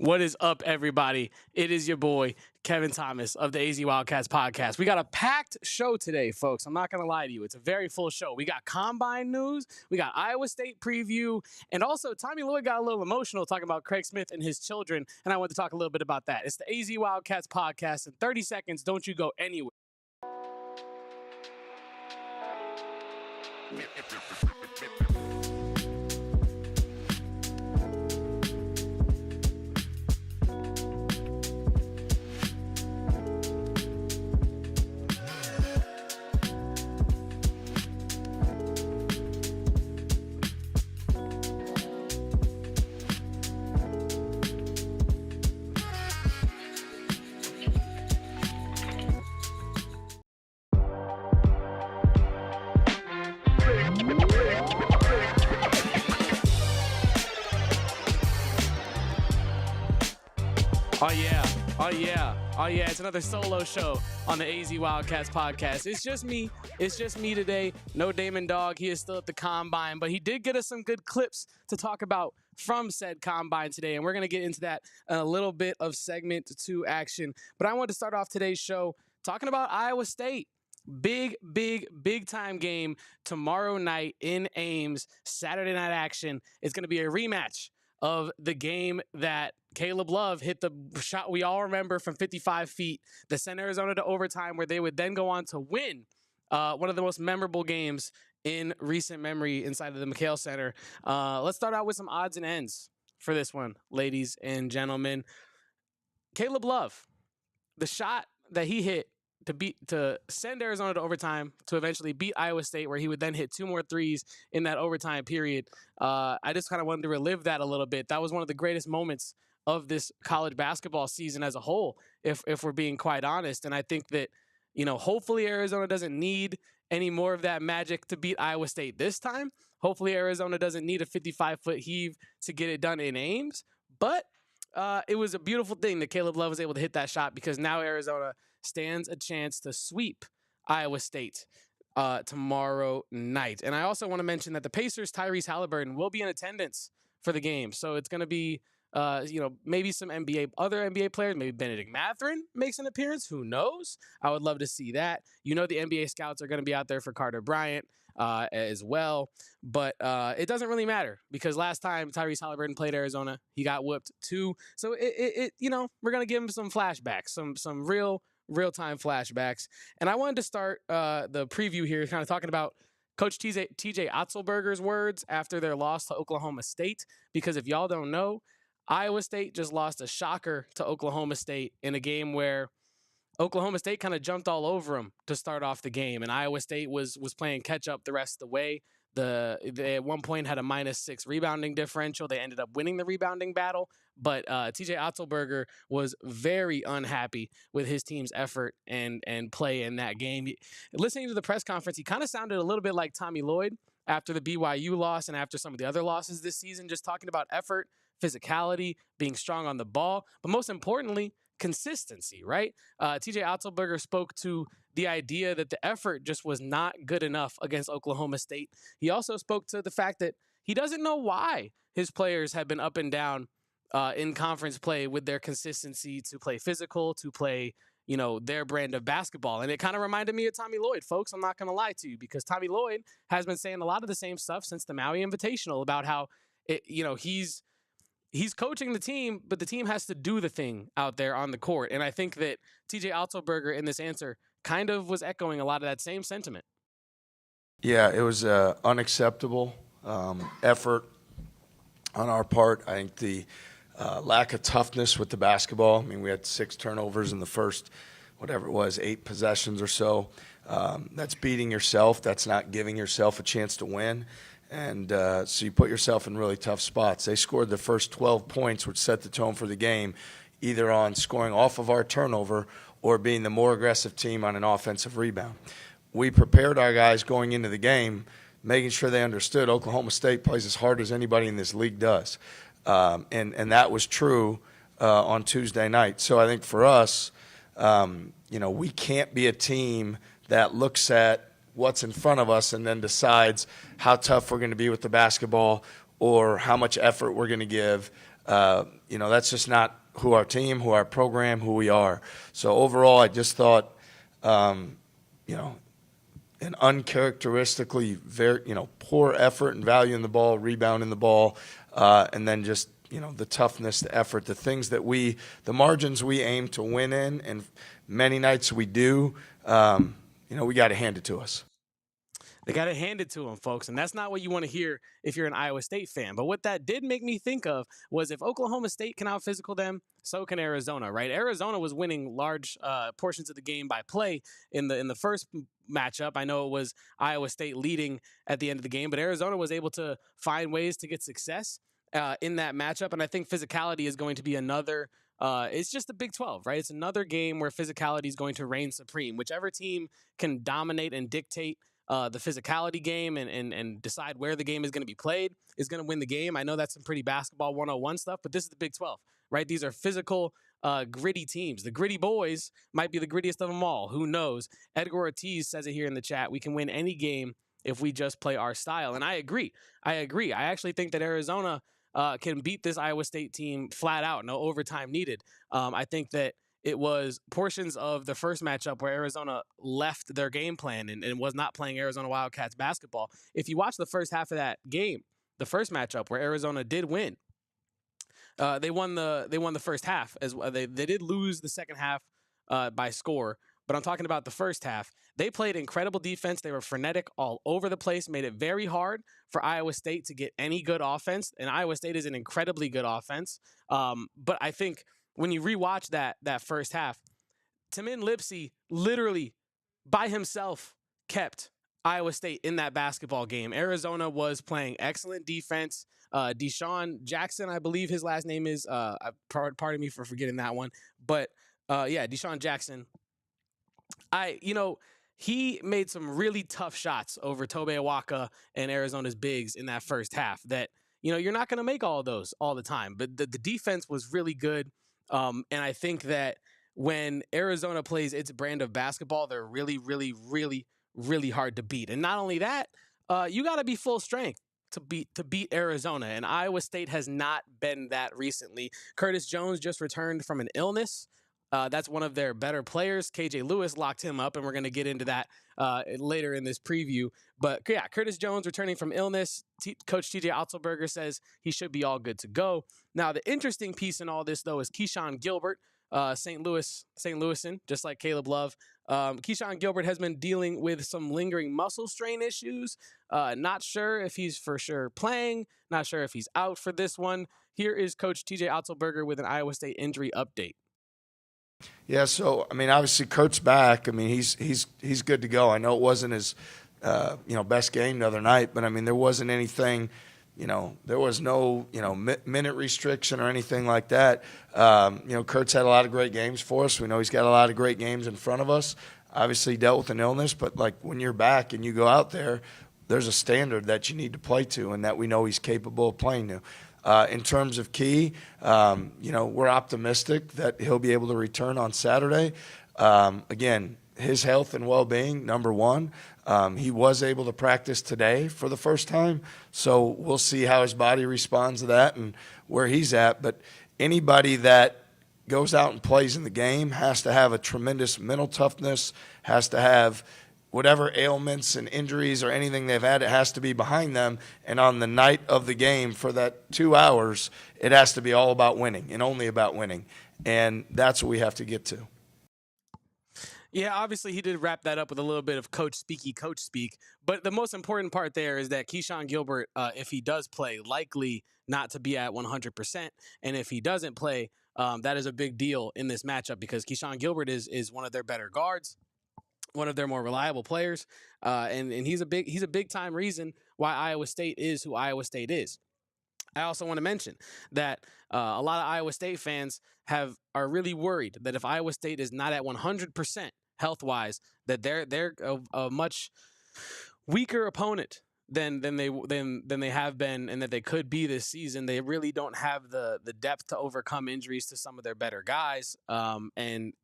What is up, everybody? It is your boy, Kevin Thomas of the AZ Wildcats podcast. We got a packed show today, folks. I'm not going to lie to you. It's a very full show. We got Combine news. We got Iowa State preview. And also, Tommy Lloyd got a little emotional talking about Craig Smith and his children. And I want to talk a little bit about that. It's the AZ Wildcats podcast. In 30 seconds, don't you go anywhere. Oh yeah, it's another solo show on the AZ Wildcats podcast. It's just me today. No Damon Dog, he is still at the Combine, but he did get us some good clips to talk about from said Combine today, and we're going to get into that in a little bit of segment 2 action. But I wanted to start off today's show talking about Iowa State. Big time game tomorrow night in Ames, Saturday night action. It's going to be a rematch of the game that Caleb Love hit the shot we all remember from 55 feet that sent Arizona to overtime, where they would then go on to win one of the most memorable games in recent memory inside of the McHale Center. Let's start out with some odds and ends for this one, ladies and gentlemen. Caleb Love, the shot that he hit to send Arizona to overtime to eventually beat Iowa State, where he would then hit 2 more threes in that overtime period. I just kind of wanted to relive that a little bit. That was one of the greatest moments of this college basketball season as a whole, if we're being quite honest. And I think that, hopefully Arizona doesn't need any more of that magic to beat Iowa State this time. Hopefully Arizona doesn't need a 55-foot heave to get it done in Ames. But it was a beautiful thing that Caleb Love was able to hit that shot, because now Arizona stands a chance to sweep Iowa State tomorrow night. And I also want to mention that the Pacers' Tyrese Halliburton will be in attendance for the game. So it's going to be, maybe some other NBA players, maybe Benedict Mathurin makes an appearance. Who knows? I would love to see that. The NBA scouts are going to be out there for Carter Bryant as well. But it doesn't really matter, because last time Tyrese Halliburton played Arizona, he got whooped too. So we're going to give him some flashbacks, some real-time flashbacks. And I wanted to start the preview here kind of talking about Coach TJ Otzelberger's words after their loss to Oklahoma State, because if y'all don't know, Iowa State just lost a shocker to Oklahoma State in a game where Oklahoma State kind of jumped all over them to start off the game, and Iowa State was playing catch-up the rest of the way. They at one point had a -6 rebounding differential. They ended up winning the rebounding battle, but TJ Otzelberger was very unhappy with his team's effort and play in that game. Listening to the press conference, he kind of sounded a little bit like Tommy Lloyd after the BYU loss and after some of the other losses this season, just talking about effort, physicality, being strong on the ball, but most importantly, consistency, right? TJ Otzelberger spoke to the idea that the effort just was not good enough against Oklahoma State. He also spoke to the fact that he doesn't know why his players have been up and down in conference play with their consistency to play physical, to play, their brand of basketball. And it kind of reminded me of Tommy Lloyd, folks. I'm not going to lie to you, because Tommy Lloyd has been saying a lot of the same stuff since the Maui Invitational about how, he's coaching the team, but the team has to do the thing out there on the court. And I think that TJ Otzelberger in this answer kind of was echoing a lot of that same sentiment. Yeah, it was unacceptable effort on our part. I think the lack of toughness with the basketball. I mean, we had 6 turnovers in the first, 8 possessions or so. That's beating yourself. That's not giving yourself a chance to win. And so you put yourself in really tough spots. They scored the first 12 points, which set the tone for the game, either on scoring off of our turnover or being the more aggressive team on an offensive rebound. We prepared our guys going into the game, making sure they understood Oklahoma State plays as hard as anybody in this league does. And that was true on Tuesday night. So I think for us, we can't be a team that looks at what's in front of us and then decides how tough we're going to be with the basketball or how much effort we're going to give. That's just not who our team, who our program, who we are. So overall, I just thought, an uncharacteristically very, poor effort and value in the ball, rebounding the ball, and then just, the toughness, the effort, the things that the margins we aim to win in, and many nights we do, we got to hand it to us. They got to hand it to them, folks. And that's not what you want to hear if you're an Iowa State fan. But what that did make me think of was if Oklahoma State can out-physical them, so can Arizona, right? Arizona was winning large portions of the game by play in the first matchup. I know it was Iowa State leading at the end of the game, but Arizona was able to find ways to get success in that matchup. And I think physicality is going to be another it's just the Big 12, right? It's another game where physicality is going to reign supreme. Whichever team can dominate and dictate the physicality game and decide where the game is going to be played is going to win the game. I know that's some pretty basketball 101 stuff, but this is the Big 12, right? These are physical, gritty teams. The gritty boys might be the grittiest of them all. Who knows? Edgar Ortiz says it here in the chat. We can win any game if we just play our style. And I agree. I actually think that Arizona can beat this Iowa State team flat out. No overtime needed. I think that it was portions of the first matchup where Arizona left their game plan and was not playing Arizona Wildcats basketball. If you watch the first half of that game, the first matchup where Arizona did win, they won the first half as well. They did lose the second half by score, but I'm talking about the first half. They played incredible defense. They were frenetic all over the place, made it very hard for Iowa State to get any good offense. And Iowa State is an incredibly good offense. But I think when you rewatch that first half, Tamin Lipsey literally by himself kept Iowa State in that basketball game. Arizona was playing excellent defense. Keshon Jackson, I believe his last name is. Pardon me for forgetting that one. But Keshon Jackson. He made some really tough shots over Tobe Awaka and Arizona's bigs in that first half that, you're not going to make all of those all the time. But the defense was really good. And I think that when Arizona plays its brand of basketball, they're really, really, really, really hard to beat. And not only that, you got to be full strength to beat Arizona. And Iowa State has not been that recently. Curtis Jones just returned from an illness. That's one of their better players. KJ Lewis locked him up, and we're going to get into that later in this preview. But, yeah, Curtis Jones returning from illness. Coach TJ Otzelberger says he should be all good to go. Now, the interesting piece in all this, though, is Keshon Gilbert, St. Louisan, just like Caleb Love. Keshon Gilbert has been dealing with some lingering muscle strain issues. Not sure if he's for sure playing. Not sure if he's out for this one. Here is Coach TJ Otzelberger with an Iowa State injury update. Yeah, so obviously Kurt's back. He's good to go. I know it wasn't his best game the other night, but there wasn't anything, there was no minute restriction or anything like that. Kurt's had a lot of great games for us. We know he's got a lot of great games in front of us. Obviously dealt with an illness, but when you're back and you go out there, there's a standard that you need to play to, and that we know he's capable of playing to. In terms of Key, we're optimistic that he'll be able to return on Saturday. Again, his health and well-being, number one. He was able to practice today for the first time, so we'll see how his body responds to that and where he's at. But anybody that goes out and plays in the game has to have a tremendous mental toughness, has to have whatever ailments and injuries or anything they've had, it has to be behind them. And on the night of the game for that 2 hours, it has to be all about winning and only about winning. And that's what we have to get to. Yeah, obviously he did wrap that up with a little bit of coach speak. But the most important part there is that Keshon Gilbert, if he does play, likely not to be at 100%. And if he doesn't play, that is a big deal in this matchup because Keshon Gilbert is one of their better guards, one of their more reliable players, and he's a big time reason why Iowa State is who Iowa State is. I also want to mention that a lot of Iowa State fans are really worried that if Iowa State is not at 100% health wise, that they're a much weaker opponent than they have been and that they could be this season. They really don't have the depth to overcome injuries to some of their better guys, and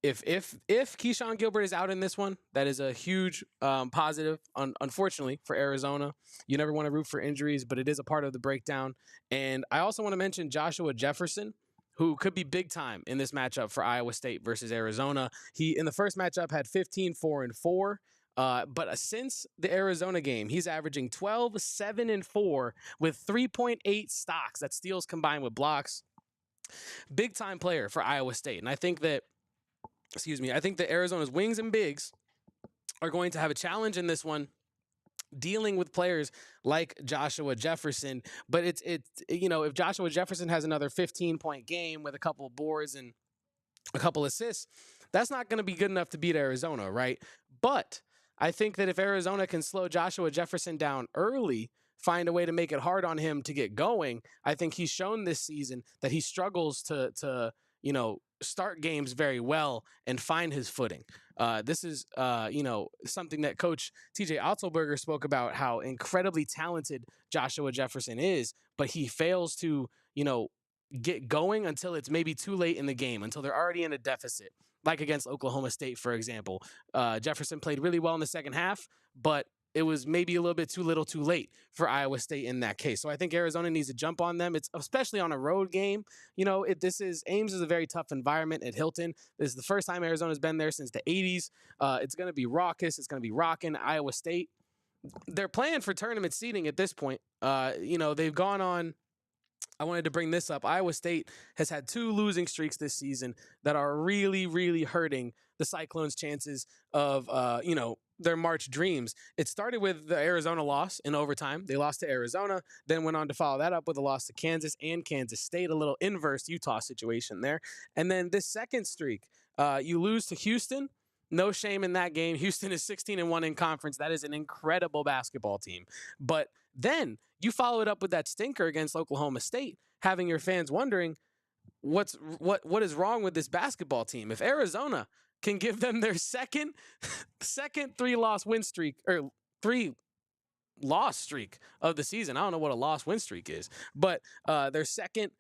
if Keshon Gilbert is out in this one, that is a huge positive. Unfortunately for Arizona, you never want to root for injuries, but it is a part of the breakdown. And I also want to mention Joshua Jefferson, who could be big time in this matchup for Iowa State versus Arizona. He in the first matchup had 15, 4, and 4. But since the Arizona game, he's averaging 12, 7, and 4 with 3.8 stocks. That's steals combined with blocks. Big time player for Iowa State. And I think that Arizona's wings and bigs are going to have a challenge in this one, dealing with players like Joshua Jefferson. But it's if Joshua Jefferson has another 15-point game with a couple of boards and a couple assists, that's not going to be good enough to beat Arizona, right? But I think that if Arizona can slow Joshua Jefferson down early, find a way to make it hard on him to get going, I think he's shown this season that he struggles to start games very well and find his footing. This is something that Coach TJ Otzelberger spoke about, how incredibly talented Joshua Jefferson is, but he fails to get going until it's maybe too late in the game, until they're already in a deficit, like against Oklahoma State, for example. Jefferson played really well in the second half, but it was maybe a little bit too little too late for Iowa State in that case. So I think Arizona needs to jump on them. It's especially on a road game. Ames is a very tough environment at Hilton. This is the first time Arizona's been there since the 80s. It's going to be raucous. It's going to be rocking. Iowa State, they're playing for tournament seeding at this point. They've gone on. I wanted to bring this up. Iowa State has had 2 losing streaks this season that are really, really hurting the Cyclones' chances of, their March dreams. It started with the Arizona loss in overtime. They lost to Arizona, then went on to follow that up with a loss to Kansas and Kansas State, a little inverse Utah situation there. And then this second streak, you lose to Houston. No shame in that game. Houston is 16-1 in conference. That is an incredible basketball team. But then you follow it up with that stinker against Oklahoma State, having your fans wondering what is wrong with this basketball team. If Arizona can give them their second 3-loss win streak, or 3-loss streak of the season. I don't know what a loss win streak is, but their second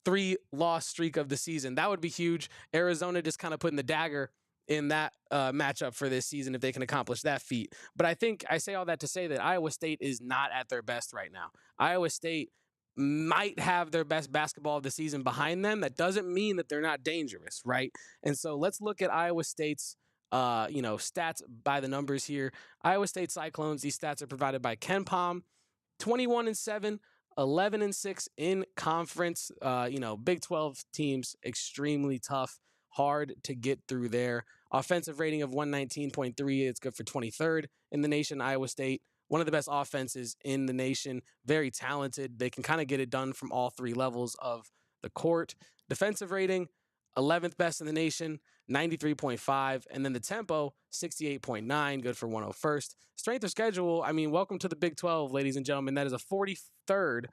3-loss streak of the season, that would be huge. Arizona just kind of putting the dagger in that matchup for this season if they can accomplish that feat. But I think I say all that to say that Iowa State is not at their best right now. Iowa State might have their best basketball of the season behind them. That doesn't mean that they're not dangerous, right? And so let's look at Iowa State's stats by the numbers here. Iowa State Cyclones, these stats are provided by KenPom. 21-7, 11-6 in conference. Big 12 teams, extremely tough, hard to get through there. Offensive rating of 119.3. It's good for 23rd in the nation. Iowa State, one of the best offenses in the nation, very talented. They can kind of get it done from all 3 levels of the court. Defensive rating, 11th best in the nation, 93.5. And then the tempo, 68.9, good for 101st. Strength of schedule, welcome to the Big 12, ladies and gentlemen. That is a 43rd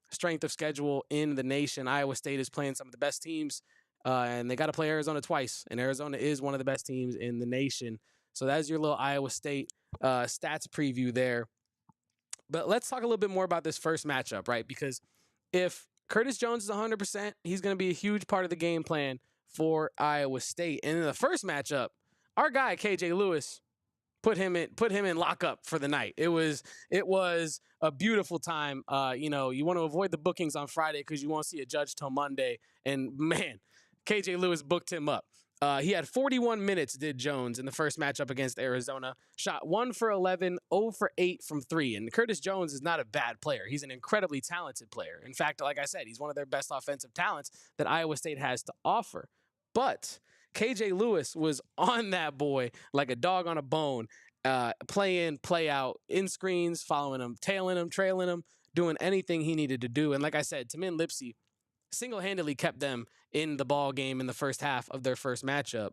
strength of schedule in the nation. Iowa State is playing some of the best teams, and they got to play Arizona twice. And Arizona is one of the best teams in the nation. So that's your little Iowa State stats preview there. But let's talk a little bit more about this first matchup, right? Because if Curtis Jones is 100%, he's going to be a huge part of the game plan for Iowa State. And in the first matchup, our guy KJ Lewis put him in lockup for the night. It was a beautiful time. You want to avoid the bookings on Friday because you won't see a judge till Monday. And man, KJ Lewis booked him up. He had 41 minutes, did Jones, in the first matchup against Arizona. Shot 1 for 11, 0 for 8 from 3. And Curtis Jones is not a bad player. He's an incredibly talented player. In fact, like I said, he's one of their best offensive talents that Iowa State has to offer. But KJ Lewis was on that boy like a dog on a bone, play in, play out, in screens, following him, tailing him, trailing him, doing anything he needed to do. And like I said, Tamin Lipsey single-handedly kept them in the ball game in the first half of their first matchup.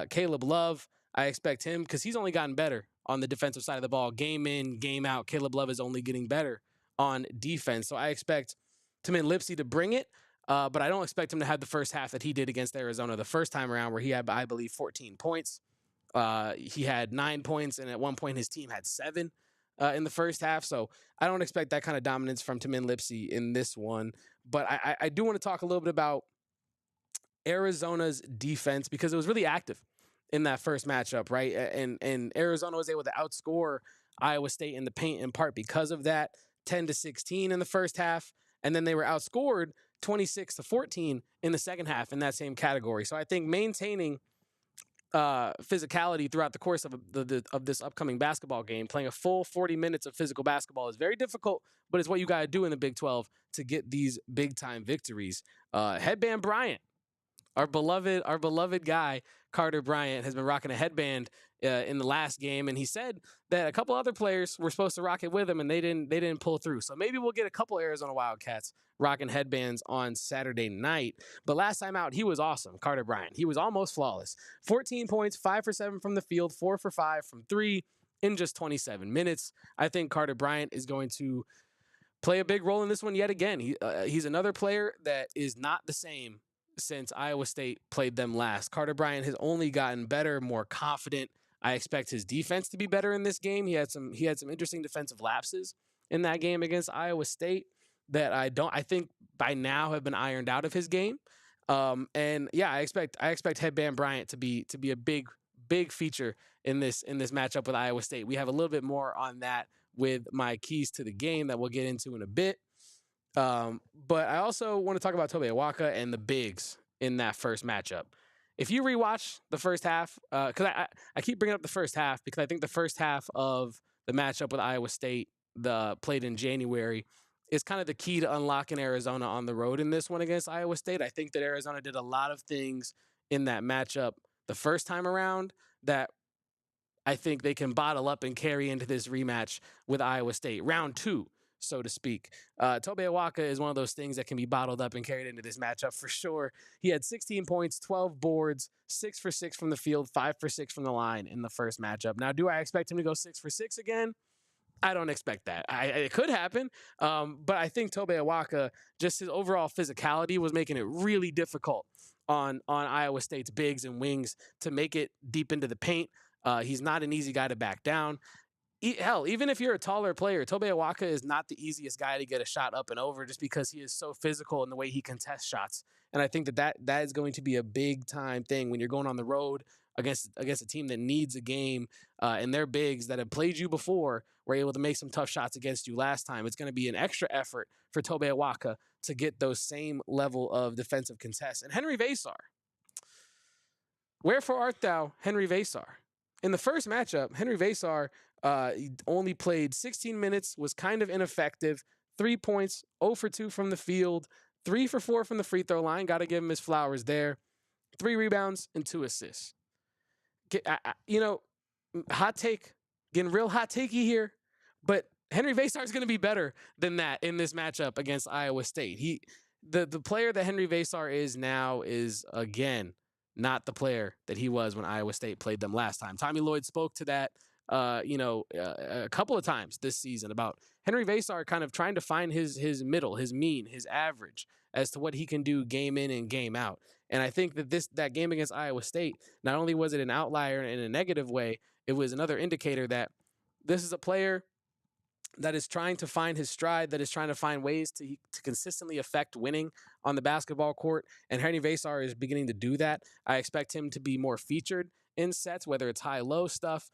Caleb Love, I expect him, because he's only gotten better on the defensive side of the ball. Game in, game out, Caleb Love is only getting better on defense. So I expect Tamin Lipsey to bring it, but I don't expect him to have the first half that he did against Arizona the first time around, where he had, I believe, 14 points. He had 9 points, and at one point his team had 7 in the first half. So I don't expect that kind of dominance from Tamin Lipsey in this one. But I do want to talk a little bit about Arizona's defense, because it was really active in that first matchup, right? And Arizona was able to outscore Iowa State in the paint in part because of that, 10-16 in the first half, and then they were outscored 26-14 in the second half in that same category. So I think maintaining physicality throughout the course of this upcoming basketball game, playing a full 40 minutes of physical basketball is very difficult, but it's what you got to do in the Big 12 to get these big time victories. Headband Bryant, our beloved guy, Carter Bryant, has been rocking a headband in the last game, and he said that a couple other players were supposed to rock it with him, and they didn't pull through. So maybe we'll get a couple Arizona Wildcats rocking headbands on Saturday night. But last time out, he was awesome, Carter Bryant. He was almost flawless. 14 points, 5 for 7 from the field, 4 for 5 from 3 in just 27 minutes. I think Carter Bryant is going to play a big role in this one yet again. He's another player that is not the same since Iowa State played them last. Carter Bryant has only gotten better, more confident. I expect his defense to be better in this game. He had some interesting defensive lapses in that game against Iowa State that I think by now have been ironed out of his game. And yeah, I expect Headband Bryant to be a big feature in this matchup with Iowa State. We have a little bit more on that with my keys to the game that we'll get into in a bit. But I also want to talk about Tobe Awaka and the bigs in that first matchup. If you rewatch the first half, because I keep bringing up the first half because I think the first half of the matchup with Iowa State, played in January, is kind of the key to unlocking Arizona on the road in this one against Iowa State. I think that Arizona did a lot of things in that matchup the first time around that I think they can bottle up and carry into this rematch with Iowa State, round 2, so to speak. Tobe Awaka is one of those things that can be bottled up and carried into this matchup for sure. He had 16 points, 12 boards, 6 for 6 from the field, 5 for 6 from the line in the first matchup. Now, do I expect him to go 6 for 6 again? I don't expect that. It could happen, but I think Tobe Awaka, just his overall physicality was making it really difficult on Iowa State's bigs and wings to make it deep into the paint. He's not an easy guy to back down. Hell, even if you're a taller player, Tobe Awaka is not the easiest guy to get a shot up and over just because he is so physical in the way he contests shots. And I think that is going to be a big time thing when you're going on the road against a team that needs a game, and their bigs that have played you before were able to make some tough shots against you last time. It's going to be an extra effort for Tobe Awaka to get those same level of defensive contests. And Henri Veesaar. Wherefore art thou, Henri Veesaar? In the first matchup, Henri Veesaar only played 16 minutes, was kind of ineffective, 3 points, 0 for 2 from the field, 3 for 4 from the free throw line. Got to give him his flowers there. 3 rebounds and 2 assists. Hot take, getting real hot takey here, but Henri Veesaar is going to be better than that in this matchup against Iowa State. The player that Henri Veesaar is now is, again, not the player that he was when Iowa State played them last time. Tommy Lloyd spoke to that, a couple of times this season about Henri Veesaar kind of trying to find his middle, his mean, his average as to what he can do game in and game out. And I think that game against Iowa State, not only was it an outlier in a negative way, it was another indicator that this is a player that is trying to find his stride, that is trying to find ways to consistently affect winning on the basketball court. And Henri Veesaar is beginning to do that. I expect him to be more featured in sets, whether it's high-low stuff,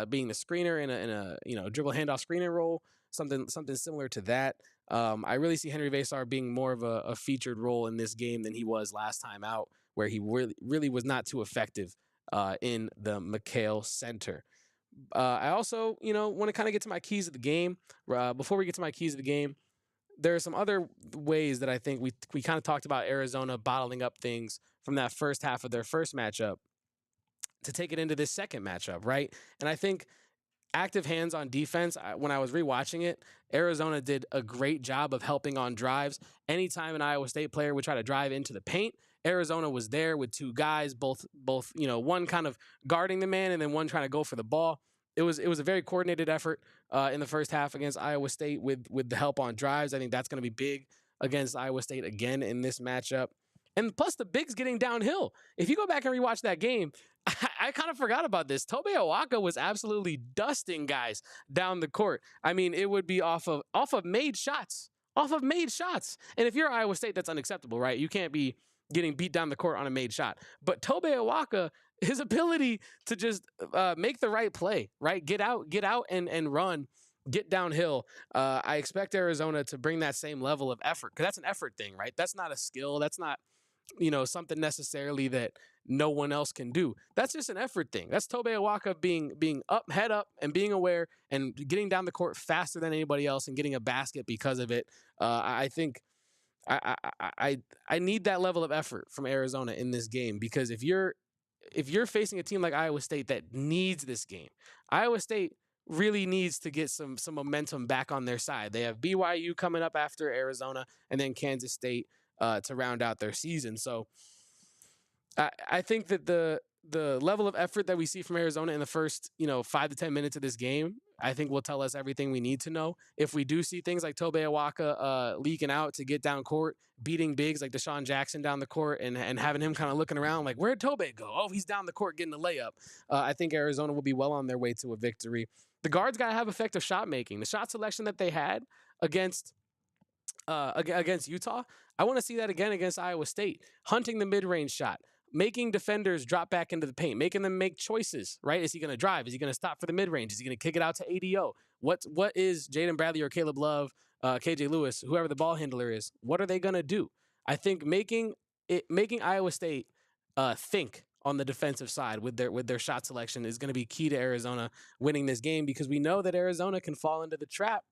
being the screener in a dribble handoff screening role, something similar to that. I really see Henri Veesaar being more of a featured role in this game than he was last time out, where he really was not too effective in the McHale Center. I also, want to kind of get to my keys of the game. Before we get to my keys of the game, there are some other ways that I think we kind of talked about Arizona bottling up things from that first half of their first matchup to take it into this second matchup, right? And I think active hands on defense, when I was rewatching it, Arizona did a great job of helping on drives. Anytime an Iowa State player would try to drive into the paint, Arizona was there with 2 guys, both one kind of guarding the man and then one trying to go for the ball. It was a very coordinated effort in the first half against Iowa State with the help on drives. I think that's going to be big against Iowa State again in this matchup. And plus the bigs getting downhill. If you go back and rewatch that game, I kind of forgot about this. Tobe Awaka was absolutely dusting guys down the court. I mean, it would be off of made shots. And if you're Iowa State, that's unacceptable, right? You can't be getting beat down the court on a made shot. But Tobe Awaka, his ability to just make the right play, right? Get out and run, get downhill. I expect Arizona to bring that same level of effort, because that's an effort thing, right? That's not a skill. That's not, something necessarily that no one else can do. That's just an effort thing. That's Tobe Awaka being up, head up, and being aware and getting down the court faster than anybody else and getting a basket because of it. I think I need that level of effort from Arizona in this game, because if you're facing a team like Iowa State that needs this game, Iowa State really needs to get some momentum back on their side. They have BYU coming up after Arizona, and then Kansas State to round out their season. So I think that the level of effort that we see from Arizona in the first 5 to 10 minutes of this game, I think will tell us everything we need to know. If we do see things like Tobe Awaka leaking out to get down court, beating bigs like Deshaun Jackson down the court, and having him kind of looking around like, where'd Tobe go? Oh, he's down the court getting a layup. I think Arizona will be well on their way to a victory. The guards got to have effective shot making. The shot selection that they had against Utah, I want to see that again against Iowa State. Hunting the mid-range shot, making defenders drop back into the paint, making them make choices, right? Is he going to drive? Is he going to stop for the mid-range? Is he going to kick it out to ADO? What is Jaden Bradley or Caleb Love, KJ Lewis, whoever the ball handler is, what are they going to do? I think making Iowa State think on the defensive side with their shot selection is going to be key to Arizona winning this game, because we know that Arizona can fall into the trap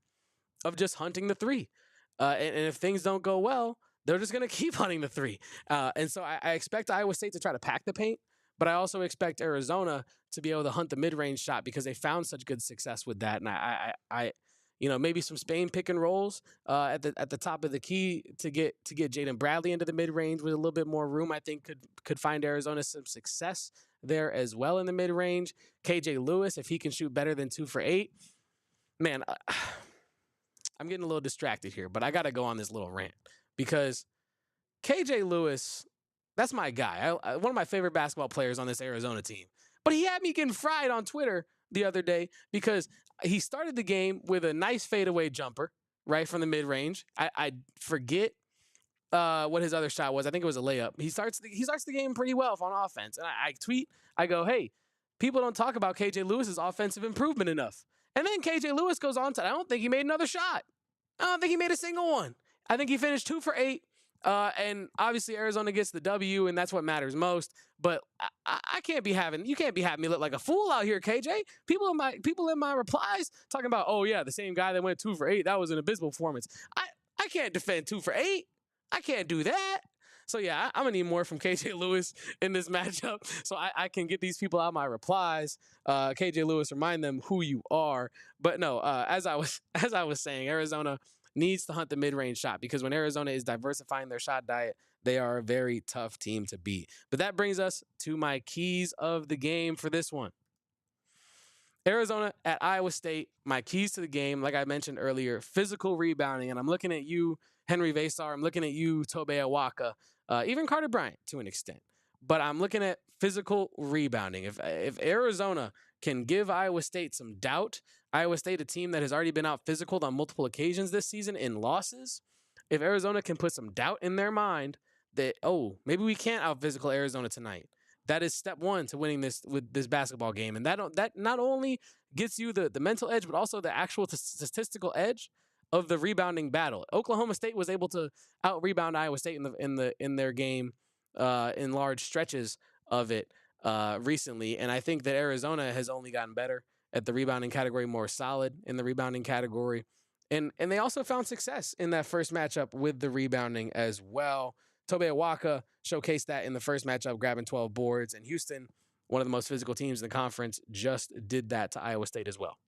of just hunting the three. And if things don't go well, they're just going to keep hunting the three. And so I expect Iowa State to try to pack the paint, but I also expect Arizona to be able to hunt the mid-range shot, because they found such good success with that. And I maybe some Spain pick and rolls at the top of the key to get Jaden Bradley into the mid-range with a little bit more room, I think could find Arizona some success there as well in the mid-range. KJ Lewis, if he can shoot better than 2 for 8, man, I'm getting a little distracted here, but I got to go on this little rant, because KJ Lewis, that's my guy. One of my favorite basketball players on this Arizona team. But he had me getting fried on Twitter the other day, because he started the game with a nice fadeaway jumper, right, from the mid-range. I forget what his other shot was. I think it was a layup. He starts the game pretty well on offense. And I tweet, I go, hey, people don't talk about KJ Lewis's offensive improvement enough. And then KJ Lewis goes on to, I don't think he made another shot. I don't think he made a single one. I think he finished 2 for 8. And obviously Arizona gets the W, and that's what matters most. But you can't be having me look like a fool out here, KJ. People in my replies talking about, oh yeah, the same guy that went 2 for 8. That was an abysmal performance. I can't defend 2 for 8. I can't do that. So yeah, I'm gonna need more from KJ Lewis in this matchup, so I can get these people out my replies. KJ Lewis, remind them who you are. But no, as I was saying, Arizona needs to hunt the mid-range shot, because when Arizona is diversifying their shot diet, they are a very tough team to beat. But that brings us to my keys of the game for this one. Arizona at Iowa State, my keys to the game, like I mentioned earlier, physical rebounding. And I'm looking at you, Henri Veesaar. I'm looking at you, Tobe Awaka, even Carter Bryant to an extent. But I'm looking at physical rebounding. If Arizona can give Iowa State some doubt, Iowa State, a team that has already been out physicaled on multiple occasions this season in losses, if Arizona can put some doubt in their mind that, oh, maybe we can't out physical Arizona tonight, that is step one to winning this basketball game. And that not only gets you the mental edge, but also the actual statistical edge of the rebounding battle. Oklahoma State was able to out rebound Iowa State in their game in large stretches of it recently. And I think that Arizona has only gotten better at the rebounding category, more solid in the rebounding category. And they also found success in that first matchup with the rebounding as well. Tobe Awaka showcased that in the first matchup, grabbing 12 boards. And Houston, one of the most physical teams in the conference, just did that to Iowa State as well.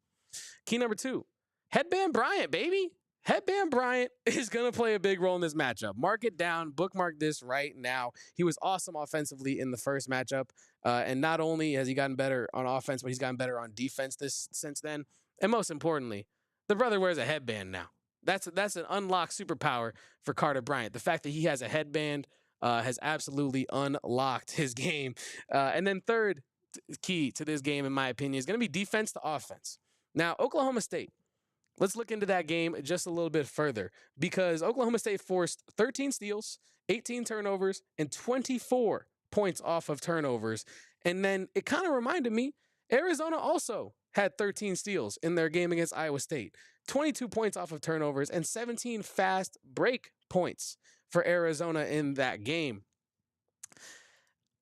Key number 2, headband Bryant, baby. Headband Bryant is going to play a big role in this matchup. Mark it down. Bookmark this right now. He was awesome offensively in the first matchup. And not only has he gotten better on offense, but he's gotten better on defense since then. And most importantly, the brother wears a headband now. That's an unlocked superpower for Carter Bryant. The fact that he has a headband has absolutely unlocked his game. And then third key to this game, in my opinion, is going to be defense to offense. Now, Oklahoma State, let's look into that game just a little bit further, because Oklahoma State forced 13 steals, 18 turnovers, and 24 points off of turnovers. And then it kind of reminded me, Arizona also had 13 steals in their game against Iowa State, 22 points off of turnovers, and 17 fast break points for Arizona in that game.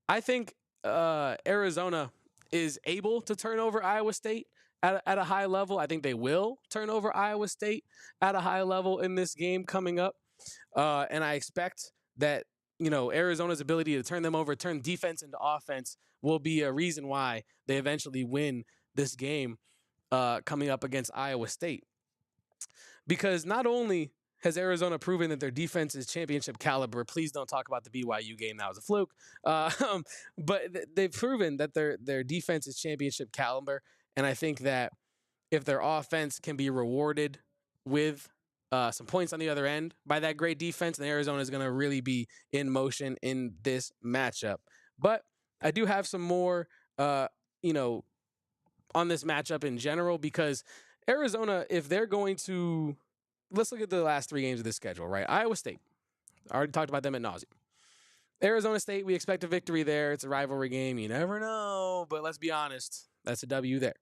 I think Arizona is able to turn over Iowa State at a high level. I think they will turn over Iowa State at a high level in this game coming up. And I expect that, Arizona's ability to turn them over, turn defense into offense, will be a reason why they eventually win this game coming up against Iowa State. Because not only has Arizona proven that their defense is championship caliber, please don't talk about the BYU game, that was a fluke, but they've proven that their defense is championship caliber, and I think that if their offense can be rewarded with some points on the other end by that great defense, then Arizona is going to really be in motion in this matchup. But I do have some more, on this matchup in general, because Arizona, if they're going to, let's look at the last 3 games of this schedule, right? Iowa State, I already talked about them ad nauseum. Arizona State, we expect a victory there. It's a rivalry game. You never know, but let's be honest, that's a W there.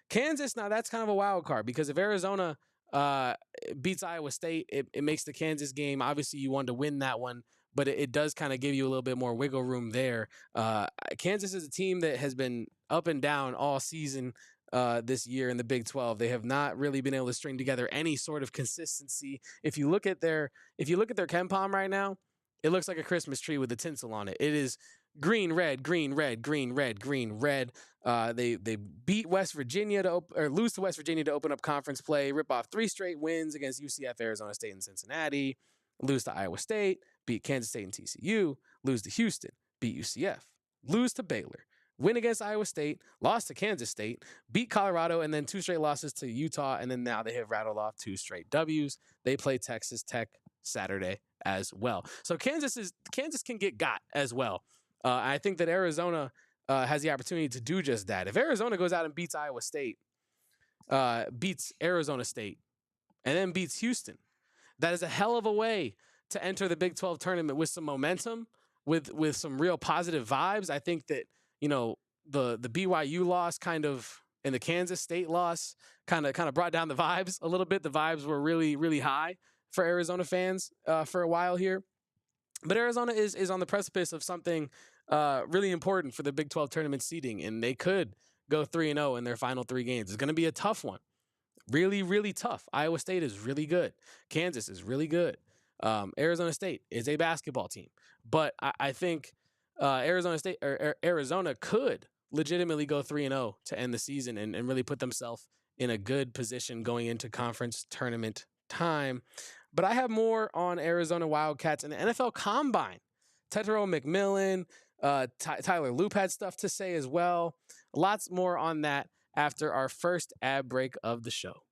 Kansas, now that's kind of a wild card, because if Arizona beats Iowa State, it makes the Kansas game, obviously you want to win that one, but it does kind of give you a little bit more wiggle room there. Kansas is a team that has been up and down all season this year in the Big 12. They have not really been able to string together any sort of consistency. If you look at their KenPom right now, it looks like a Christmas tree with the tinsel on it. It is green, red, green, red, green, red, green, red. They beat West Virginia or lose to West Virginia to open up conference play, rip off 3 straight wins against UCF, Arizona State, and Cincinnati, lose to Iowa State, beat Kansas State and TCU, lose to Houston, beat UCF, lose to Baylor, win against Iowa State, lost to Kansas State, beat Colorado, and then 2 straight losses to Utah, and then now they have rattled off 2 straight W's. They play Texas Tech Saturday as well. So Kansas can get got as well. I think that Arizona has the opportunity to do just that. If Arizona goes out and beats Iowa State, beats Arizona State, and then beats Houston, that is a hell of a way to enter the Big 12 tournament with some momentum, with some real positive vibes. I think that, the BYU loss and the Kansas State loss kind of brought down the vibes a little bit. The vibes were really, really high for Arizona fans for a while here. But Arizona is on the precipice of something really important for the Big 12 tournament seeding, and they could go 3-0 in their final 3 games. It's going to be a tough one. Really, really tough. Iowa State is really good. Kansas is really good. Arizona State is a basketball team. But I think Arizona could legitimately go 3-0 to end the season and really put themselves in a good position going into conference tournament time. But I have more on Arizona Wildcats and the NFL Combine. Tetairoa McMillan, Tyler Loop had stuff to say as well. Lots more on that after our first ad break of the show.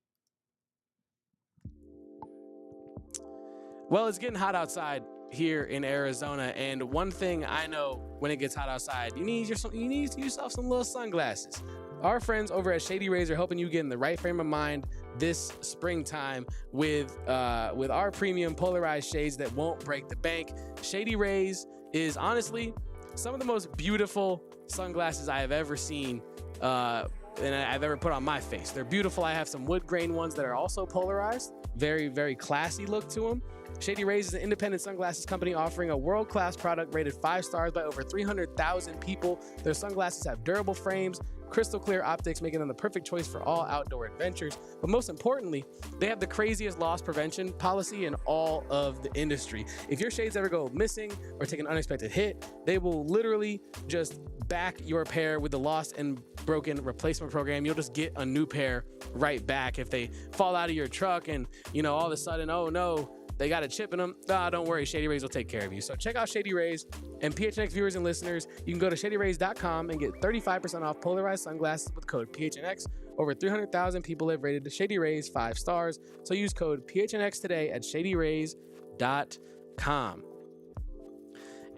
Well, it's getting hot outside here in Arizona, and one thing I know when it gets hot outside, you need yourself some little sunglasses. Our friends over at Shady Rays are helping you get in the right frame of mind this springtime with our premium polarized shades that won't break the bank. Shady Rays is honestly some of the most beautiful sunglasses I have ever seen and I've ever put on my face. They're beautiful. I have some wood grain ones that are also polarized. Very, very classy look to them. Shady Rays is an independent sunglasses company offering a world-class product rated 5 stars by over 300,000 people. Their sunglasses have durable frames, crystal clear optics, making them the perfect choice for all outdoor adventures. But most importantly, they have the craziest loss prevention policy in all of the industry. If your shades ever go missing or take an unexpected hit, they will literally just back your pair with the lost and broken replacement program. You'll just get a new pair right back. If they fall out of your truck and, all of a sudden, oh no, they got a chip in them, don't worry, Shady Rays will take care of you. So check out Shady Rays, and PHNX viewers and listeners, you can go to shadyrays.com and get 35% off polarized sunglasses with code PHNX. Over 300,000 people have rated Shady Rays 5 stars, so use code PHNX today at shadyrays.com.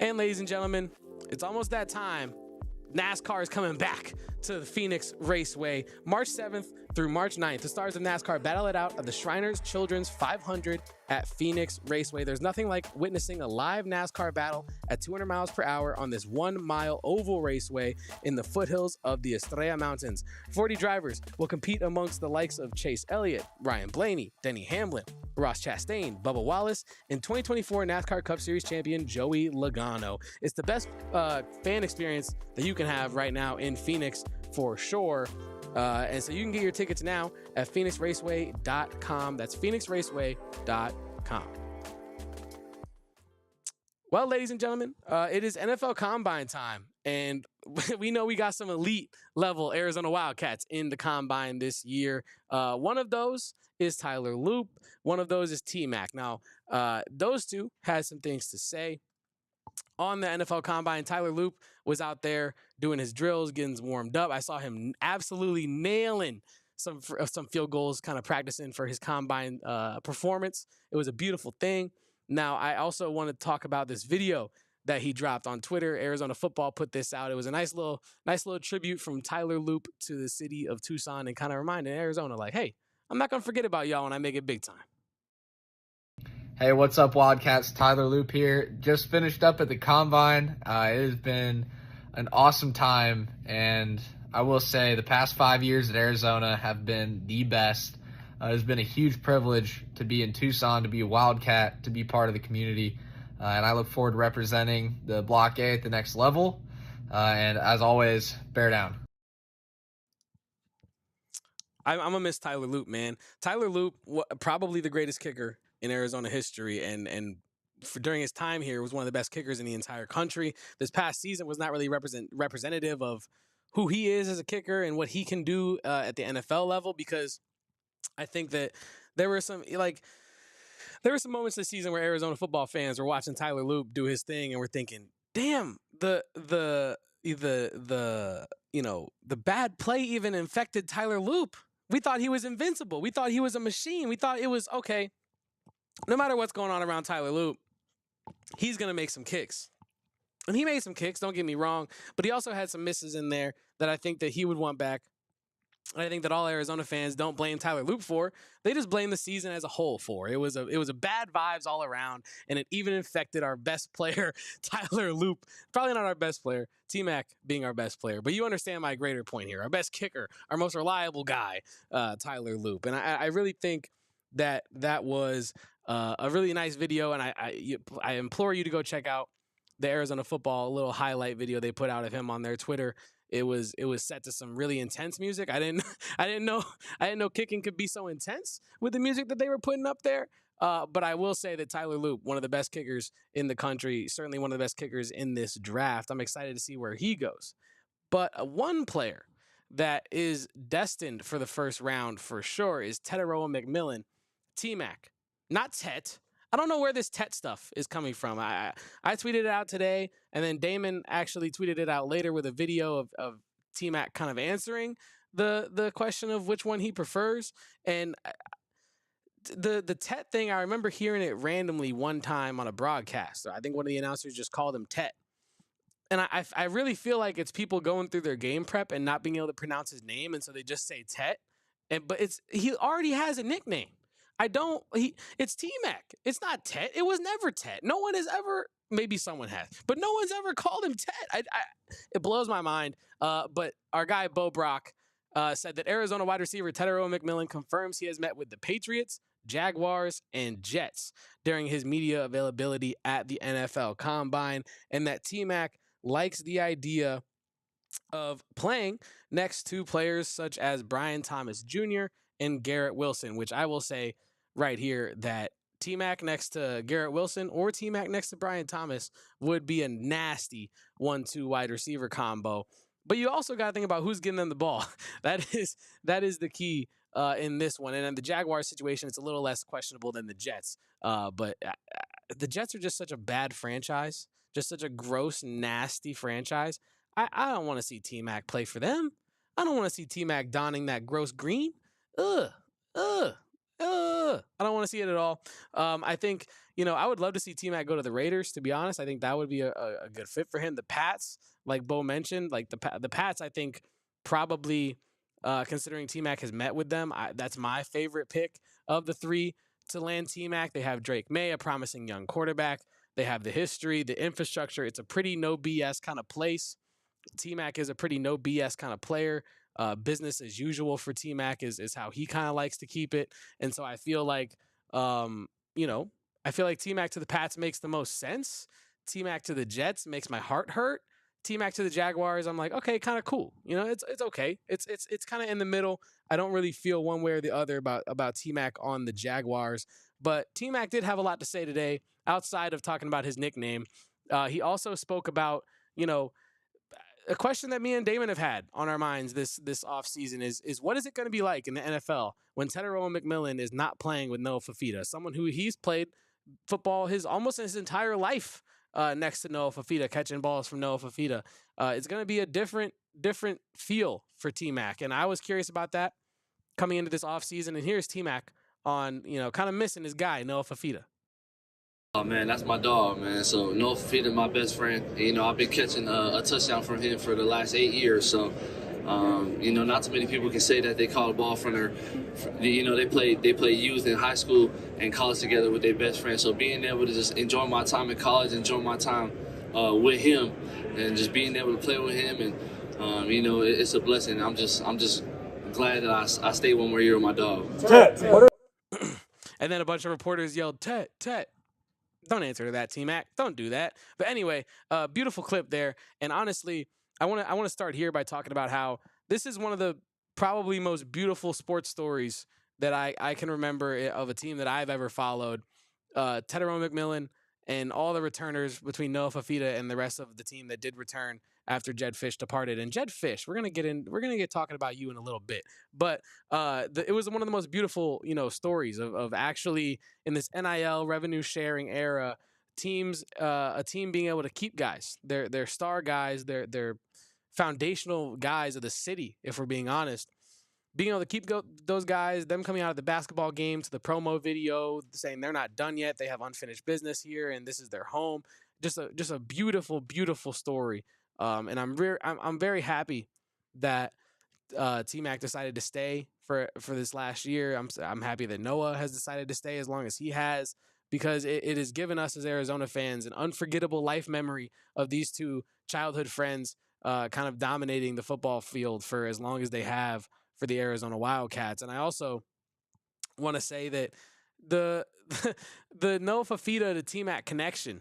And ladies and gentlemen, it's almost that time. NASCAR is coming back to the Phoenix Raceway, March 7th through March 9th, the stars of NASCAR battle it out at the Shriners Children's 500 at Phoenix Raceway. There's nothing like witnessing a live NASCAR battle at 200 miles per hour on this 1-mile oval raceway in the foothills of the Estrella Mountains. 40 drivers will compete amongst the likes of Chase Elliott, Ryan Blaney, Denny Hamlin, Ross Chastain, Bubba Wallace, and 2024 NASCAR Cup Series champion Joey Logano. It's the best fan experience that you can have right now in Phoenix for sure. And so you can get your tickets now at phoenixraceway.com. That's phoenixraceway.com. Well, ladies and gentlemen, it is NFL Combine time, and we know we got some elite level Arizona Wildcats in the Combine this year. One of those is Tyler Loop. One of those is T-Mac. Now, those two had some things to say. On the NFL Combine, Tyler Loop was out there doing his drills, getting warmed up. I saw him absolutely nailing some field goals, kind of practicing for his Combine performance. It was a beautiful thing. Now, I also want to talk about this video that he dropped on Twitter. Arizona Football put this out. It was a nice little tribute from Tyler Loop to the city of Tucson, and kind of reminding Arizona, like, hey, I'm not going to forget about y'all when I make it big time. Hey, what's up, Wildcats? Tyler Loop here. Just finished up at the Combine. It has been an awesome time, and I will say the past 5 years at Arizona have been the best. It's been a huge privilege to be in Tucson, to be a Wildcat, to be part of the community, and I look forward to representing the Block A at the next level. And as always, bear down. I'm going to miss Tyler Loop, man. Tyler Loop, probably the greatest kicker in Arizona history, and during his time here, was one of the best kickers in the entire country. This past season was not really representative of who he is as a kicker and what he can do at the NFL level, because I think that there were some moments this season where Arizona football fans were watching Tyler Loop do his thing and were thinking, damn, the bad play even infected Tyler Loop. We thought he was invincible. We thought he was a machine. We thought it was okay. No matter what's going on around Tyler Loop, he's going to make some kicks. And he made some kicks, don't get me wrong, but he also had some misses in there that I think that he would want back. And I think that all Arizona fans don't blame Tyler Loop for. They just blame the season as a whole for. It was a bad vibes all around, and it even infected our best player, Tyler Loop. Probably not our best player, T-Mac being our best player. But you understand my greater point here. Our best kicker, our most reliable guy, Tyler Loop. And I really think that was a really nice video, and I implore you to go check out the Arizona Football little highlight video they put out of him on their Twitter. It was set to some really intense music. I didn't know kicking could be so intense with the music that they were putting up there. But I will say that Tyler Loop, one of the best kickers in the country, certainly one of the best kickers in this draft. I'm excited to see where he goes. But one player that is destined for the first round for sure is Tetairoa McMillan, T-Mac, not Tet. I don't know where this Tet stuff is coming from. I tweeted it out today, and then Damon actually tweeted it out later with a video of T-Mac kind of answering the question of which one he prefers. And the Tet thing, I remember hearing it randomly one time on a broadcast. I think one of the announcers just called him Tet. And I really feel like it's people going through their game prep and not being able to pronounce his name, and so they just say Tet. But he already has a nickname. It's T-Mac. It's not Tet. It was never Tet. No one has ever, maybe someone has, but no one's ever called him Tet. It blows my mind. But our guy, Bo Brock, said that Arizona wide receiver Tetairoa McMillan confirms he has met with the Patriots, Jaguars, and Jets during his media availability at the NFL Combine, and that T-Mac likes the idea of playing next to players such as Brian Thomas Jr. and Garrett Wilson, which I will say right here that T-Mac next to Garrett Wilson or T-Mac next to Brian Thomas would be a nasty 1-2 wide receiver combo. But you also got to think about who's getting them the ball. That is the key in this one. And in the Jaguars situation, it's a little less questionable than the Jets. But the Jets are just such a bad franchise, just such a gross, nasty franchise. I don't want to see T-Mac play for them. I don't want to see T-Mac donning that gross green. I don't want to see it at all. I think, I would love to see T-Mac go to the Raiders, to be honest. I think that would be a good fit for him. The Pats, like Bo mentioned, like the Pats, I think probably considering T-Mac has met with them. That's my favorite pick of the three to land T-Mac. They have Drake May, a promising young quarterback. They have the history, the infrastructure. It's a pretty no BS kind of place. T-Mac is a pretty no BS kind of player. Business as usual for T-Mac is how he kind of likes to keep it. And so I feel like, I feel like T-Mac to the Pats makes the most sense. T-Mac to the Jets makes my heart hurt. T-Mac to the Jaguars, I'm like, okay, kind of cool. It's okay. It's kind of in the middle. I don't really feel one way or the other about T-Mac on the Jaguars. But T-Mac did have a lot to say today outside of talking about his nickname. He also spoke about, a question that me and Damon have had on our minds this offseason is what is it going to be like in the NFL when Tetairoa McMillan is not playing with Noah Fafita, someone who he's played football almost his entire life next to Noah Fafita, catching balls from Noah Fafita. It's going to be a different feel for T-Mac, and I was curious about that coming into this offseason, and here's T-Mac on, kind of missing his guy, Noah Fafita. Oh, man, that's my dog, man. So Noah Fafita, my best friend. I've been catching a touchdown from him for the last 8 years. So, not too many people can say that they caught a ball from their, they play youth and high school and college together with their best friend. So being able to just enjoy my time in college, enjoy my time with him, and just being able to play with him, and it's a blessing. I'm just glad that I stayed one more year with my dog. And then a bunch of reporters yelled, Tet. Don't answer to that, T-Mac. Don't do that. But anyway, beautiful clip there. And honestly, I want to start here by talking about how this is one of the probably most beautiful sports stories that I can remember of a team that I've ever followed. Tetairoa McMillan and all the returners between Noah Fafita and the rest of the team that did return after Jedd Fisch departed. And Jedd Fisch, we're gonna get talking about you in a little bit. But it was one of the most beautiful, stories of actually in this NIL revenue sharing era, a team being able to keep guys, their star guys, their foundational guys of the city, if we're being honest. Being able to keep those guys, them coming out of the basketball game to the promo video, saying they're not done yet, they have unfinished business here, and this is their home. Just a beautiful, beautiful story. And I'm very happy that T-Mac decided to stay for this last year. I'm happy that Noah has decided to stay as long as he has, because it has given us as Arizona fans an unforgettable life memory of these two childhood friends kind of dominating the football field for as long as they have for the Arizona Wildcats. And I also want to say that the Noah Fafita to T-Mac connection,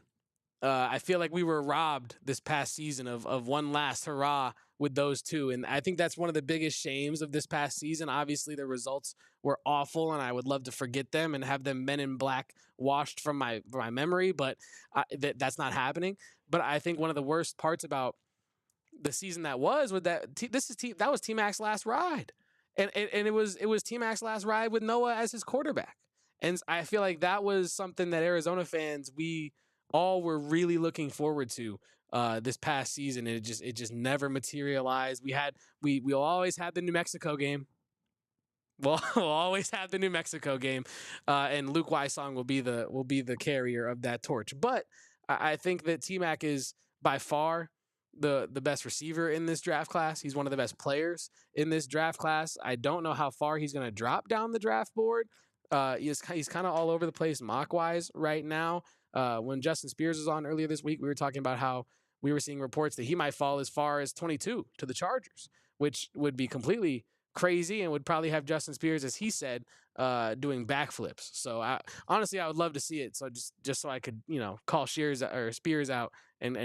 I feel like we were robbed this past season of one last hurrah with those two. And I think that's one of the biggest shames of this past season. Obviously, the results were awful, and I would love to forget them and have them Men in Black washed from my memory, but that's not happening. But I think one of the worst parts about the season that was that that was T-Mac's last ride. And it was T-Mac's last ride with Noah as his quarterback. And I feel like that was something that Arizona fans, we all were really looking forward to this past season. And it just never materialized. We'll always have the New Mexico game. We'll always have the New Mexico game. And Luke Wysong will be the carrier of that torch. But I think that T-Mac is by far the best receiver in this draft class. He's one of the best players in this draft class. I don't know how far he's going to drop down the draft board. He's kind of all over the place mock-wise right now. When Justin Spears was on earlier this week, we were talking about how we were seeing reports that he might fall as far as 22 to the Chargers, which would be completely crazy and would probably have Justin Spears, as he said, doing backflips. So honestly, I would love to see it. So just so I could, call Spears out and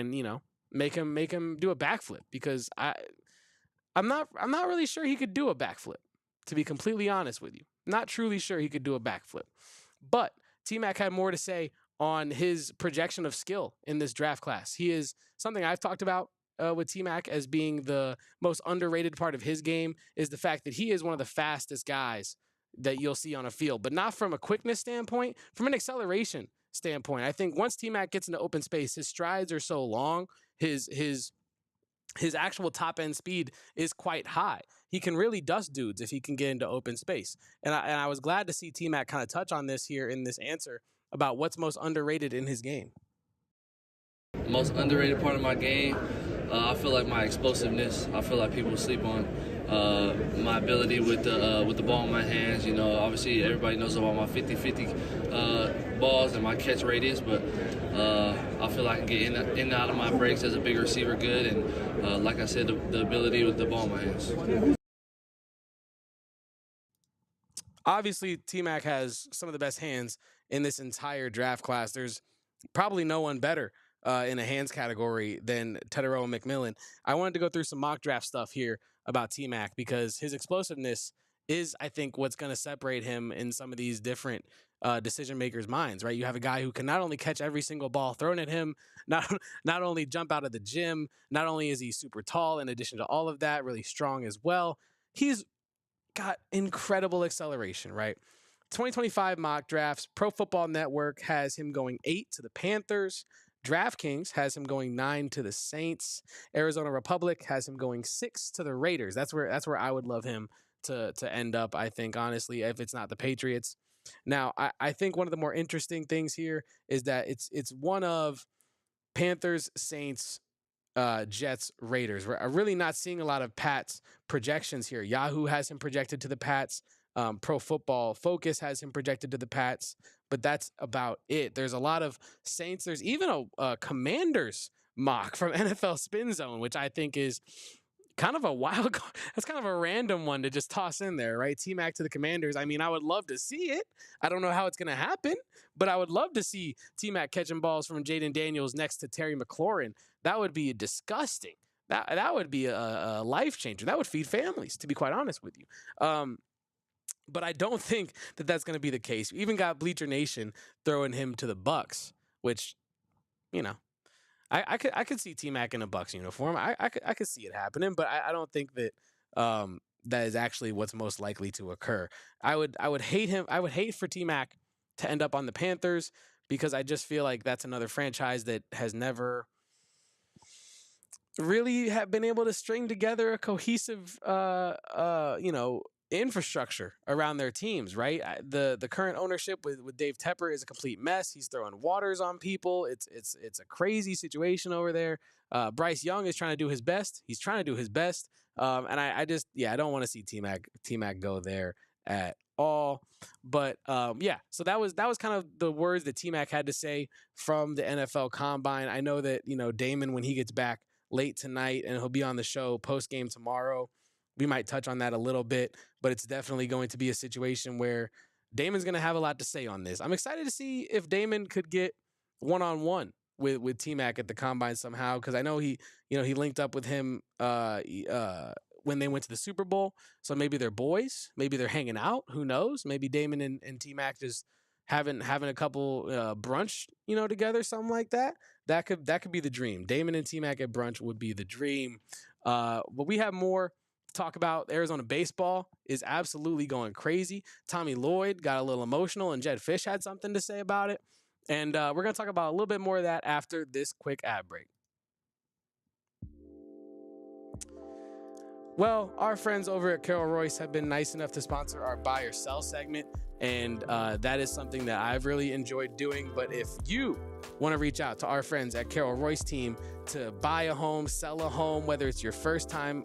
make him do a backflip, because I'm not really sure he could do a backflip, to be completely honest with you. Not truly sure he could do a backflip. But T-Mac had more to say on his projection of skill in this draft class. He is something I've talked about with T-Mac as being the most underrated part of his game, is the fact that he is one of the fastest guys that you'll see on a field, but not from a quickness standpoint, from an acceleration standpoint. I think once T-Mac gets into open space, his strides are so long, his actual top end speed is quite high. He can really dust dudes if he can get into open space. And I was glad to see T-Mac kind of touch on this here in this answer about what's most underrated in his game. Most underrated part of my game, I feel like my explosiveness. I feel like people sleep on my ability with the ball in my hands. You know, obviously everybody knows about my 50-50 balls and my catch radius, but I feel I can get in and out of my breaks as a big receiver good, and like I said, the ability with the ball in my hands. Obviously, T-Mac has some of the best hands in this entire draft class. There's probably no one better in a hands category than Tetairoa McMillan. I wanted to go through some mock draft stuff here about T-Mac because his explosiveness is, I think, what's going to separate him in some of these different decision makers' minds, right? You have a guy who can not only catch every single ball thrown at him, not only jump out of the gym, not only is he super tall, in addition to all of that, really strong as well. He's got incredible acceleration, right? 2025 mock drafts, Pro Football Network has him going 8 to the Panthers. DraftKings has him going 9 to the Saints. Arizona Republic has him going 6 to the Raiders. That's where I would love him to end up, I think, honestly, if it's not the Patriots. Now, I think one of the more interesting things here is that it's one of Panthers, Saints, Jets, Raiders. We're really not seeing a lot of Pats projections here. Yahoo has him projected to the Pats. Pro Football Focus has him projected to the Pats, but that's about it. There's a lot of Saints. There's even a Commanders mock from NFL Spin Zone, which I think is kind of a wild card. That's kind of a random one to just toss in there, right? T-Mac to the Commanders. I mean, I would love to see it. I don't know how it's going to happen, but I would love to see T-Mac catching balls from Jaden Daniels next to Terry McLaurin. That would be disgusting. That would be a life changer. That would feed families, to be quite honest with you. But I don't think that that's going to be the case. We even got Bleacher Nation throwing him to the Bucks, which, you know, I could see T-Mac in a Bucks uniform. I could see it happening, but I don't think that that is actually what's most likely to occur. I would hate him. I would hate for T-Mac to end up on the Panthers because I just feel like that's another franchise that has never really have been able to string together a cohesive, infrastructure around their teams, right? The current ownership with Dave Tepper is a complete mess. He's throwing waters on people. It's a crazy situation over there. Bryce Young is trying to do his best. He's trying to do his best. And I don't want to see T-Mac go there at all. But so that was kind of the words that T-Mac had to say from the NFL Combine. I know that, Damon, when he gets back late tonight and he'll be on the show post game tomorrow, we might touch on that a little bit, but it's definitely going to be a situation where Damon's going to have a lot to say on this. I'm excited to see if Damon could get one-on-one with T-Mac at the Combine somehow, because I know he linked up with him when they went to the Super Bowl. So maybe they're boys. Maybe they're hanging out. Who knows? Maybe Damon and T-Mac just having a couple brunch, together, something like that. That could be the dream. Damon and T-Mac at brunch would be the dream. But we have more talk about. Arizona baseball is absolutely going crazy. Tommy Lloyd got a little emotional, and Jedd Fisch had something to say about it. And we're going to talk about a little bit more of that after this quick ad break. Well, our friends over at Carol Royce have been nice enough to sponsor our buy or sell segment, and that is something that I've really enjoyed doing. But if you want to reach out to our friends at Carol Royce team to buy a home, sell a home, whether it's your first time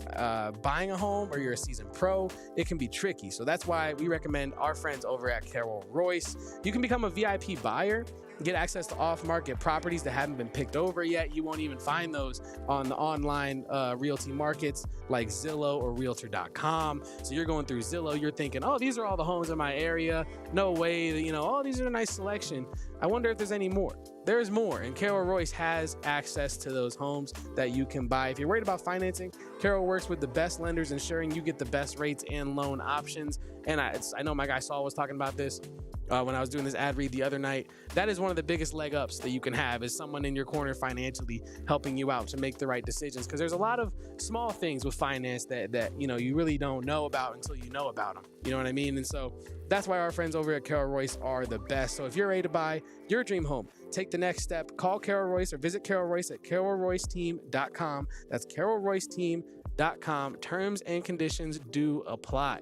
buying a home or you're a seasoned pro, it can be tricky. So that's why we recommend our friends over at Carol Royce. You can become a VIP buyer, get access to off-market properties that haven't been picked over yet. You won't even find those on the online realty markets like Zillow or Realtor.com. So you're going through Zillow, you're thinking, oh, these are all the homes in my area. No way, these are a nice selection. I wonder if there's any more. There's more, and Carol Royce has access to those homes that you can buy. If you're worried about financing, Carol works with the best lenders, ensuring you get the best rates and loan options. And I know my guy Saul was talking about this when I was doing this ad read the other night. That is one of the biggest leg ups that you can have, is someone in your corner financially helping you out to make the right decisions. Because there's a lot of small things with finance that you really don't know about until you know about them. You know what I mean? And so that's why our friends over at Carol Royce are the best. So if you're ready to buy your dream home, take the next step, call Carol Royce or visit Carol Royce at carolroyceteam.com. That's carolroyceteam.com. Terms and conditions do apply.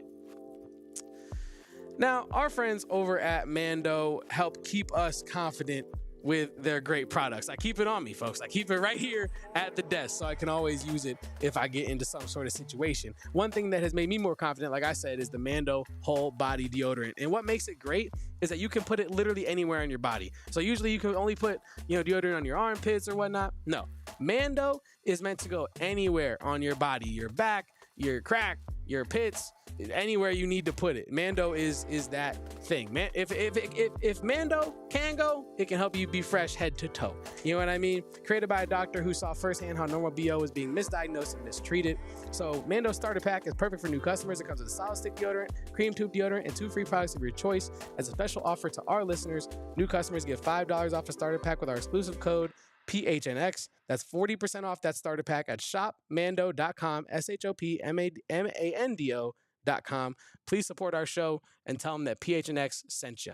Now, our friends over at Mando help keep us confident with their great products. I keep it on me, folks. I keep it right here at the desk so I can always use it if I get into some sort of situation. One thing that has made me more confident, like I said, is the Mando whole body deodorant. And what makes it great is that you can put it literally anywhere on your body. So usually you can only put, deodorant on your armpits or whatnot. No, Mando is meant to go anywhere on your body, your back, your crack, your pits, anywhere you need to put it. Mando is that thing, man. If Mando can go, it can help you be fresh head to toe. You know what I mean? Created by a doctor who saw firsthand how normal BO is being misdiagnosed and mistreated. So Mando starter pack is perfect for new customers. It comes with a solid stick deodorant, cream tube deodorant, and 2 free products of your choice. As a special offer to our listeners, new customers get $5 off a starter pack with our exclusive code PHNX. That's 40% off that starter pack at shopmando.com, shopmando.com. Please support our show and tell them that PHNX sent you.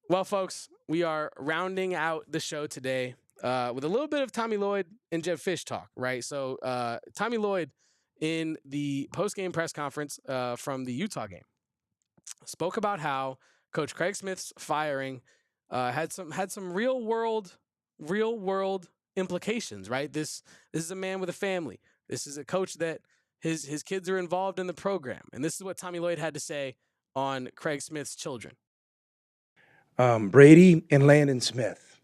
Well, folks, we are rounding out the show today with a little bit of Tommy Lloyd and Jedd Fisch talk, right? So Tommy Lloyd, in the post-game press conference from the Utah game, spoke about how Coach Craig Smith's firing had some real world implications, right? This is a man with a family. This is a coach that his kids are involved in the program, and this is what Tommy Lloyd had to say on Craig Smith's children. Brady and Landon Smith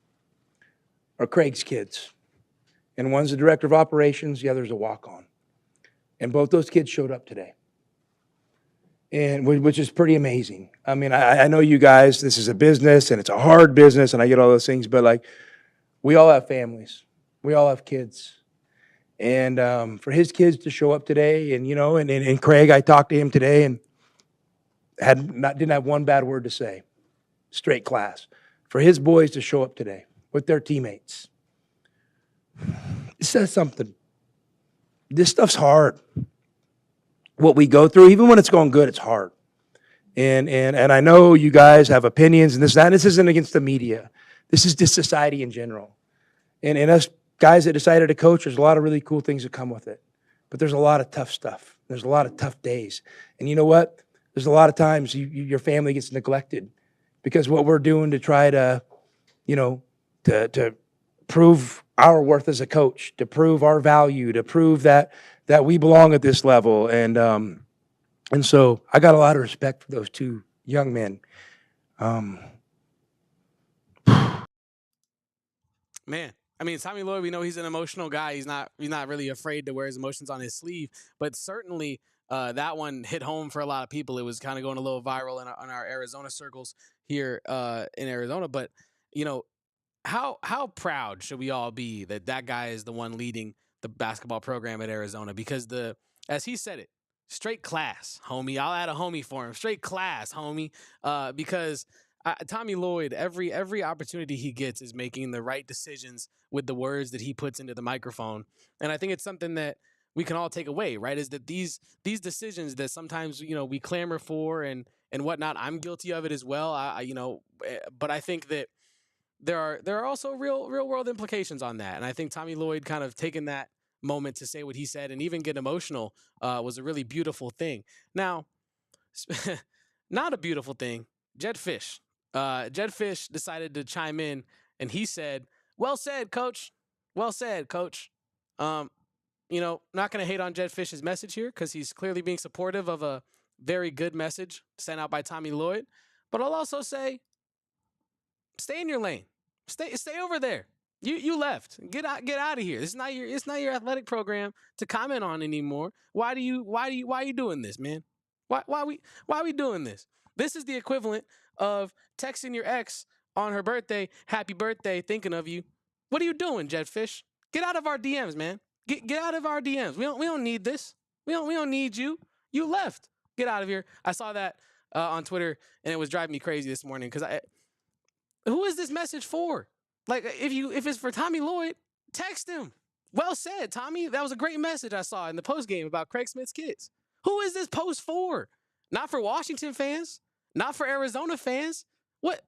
are Craig's kids, and one's the director of operations, the other's a walk-on, and both those kids showed up today. And which is pretty amazing. I mean, I know you guys, this is a business and it's a hard business and I get all those things, but like, we all have families. We all have kids. And for his kids to show up today and, and Craig, I talked to him today and didn't have one bad word to say. Straight class. For his boys to show up today with their teammates. It says something. This stuff's hard. What we go through, even when it's going good, it's hard. And I know you guys have opinions and this, that, and this isn't against the media. This is just society in general. And us guys that decided to coach, there's a lot of really cool things that come with it. But there's a lot of tough stuff. There's a lot of tough days. And you know what? There's a lot of times your family gets neglected because what we're doing to try to, to prove our worth as a coach, to prove our value, to prove that we belong at this level. And so I got a lot of respect for those two young men. Man, I mean, Tommy Lloyd, we know he's an emotional guy. He's not really afraid to wear his emotions on his sleeve, but certainly that one hit home for a lot of people. It was kind of going a little viral in our Arizona circles here in Arizona. But, how proud should we all be that guy is the one leading the basketball program at Arizona? Because as he said it, straight class, homie. I'll add a homie for him. Straight class, homie. Because Tommy Lloyd, every opportunity he gets is making the right decisions with the words that he puts into the microphone. And I think it's something that we can all take away, right? Is that these decisions that sometimes, we clamor for and whatnot. I'm guilty of it as well. But I think that there are also real world implications on that. And I think Tommy Lloyd kind of taking that moment to say what he said and even get emotional was a really beautiful thing. Now, not a beautiful thing, Jedd Fisch. Jedd Fisch decided to chime in and he said, "Well said, coach. Well said, coach." Not going to hate on Jedd Fisch's message here because he's clearly being supportive of a very good message sent out by Tommy Lloyd. But I'll also say, stay in your lane. Stay over there. You left. Get out of here. It's not your athletic program to comment on anymore. Why are you doing this, man? Why are we doing this? This is the equivalent of texting your ex on her birthday, "Happy birthday, thinking of you." What are you doing, Jedd Fisch? Get out of our DMs, man. Get out of our DMs. We don't need this. We don't need you. You left. Get out of here. I saw that on Twitter and it was driving me crazy this morning because who is this message for? Like, if it's for Tommy Lloyd, text him. Well said, Tommy. That was a great message I saw in the post game about Craig Smith's kids. Who is this post for? Not for Washington fans. Not for Arizona fans. What?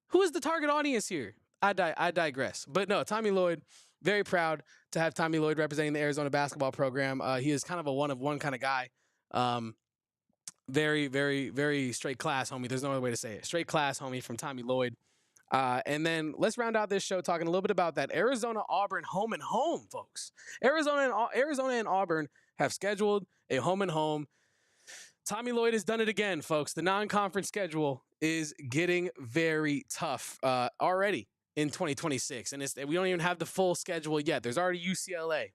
Who is the target audience here? I digress. But no, Tommy Lloyd, very proud to have Tommy Lloyd representing the Arizona basketball program. He is kind of a one of one kind of guy. Very, very, very straight class, homie. There's no other way to say it. Straight class, homie, from Tommy Lloyd. And then let's round out this show talking a little bit about that Arizona Auburn home and home, folks. Arizona and Auburn have scheduled a home and home. Tommy Lloyd has done it again, folks. The non-conference schedule is getting very tough already in 2026, and we don't even have the full schedule yet. There's already UCLA,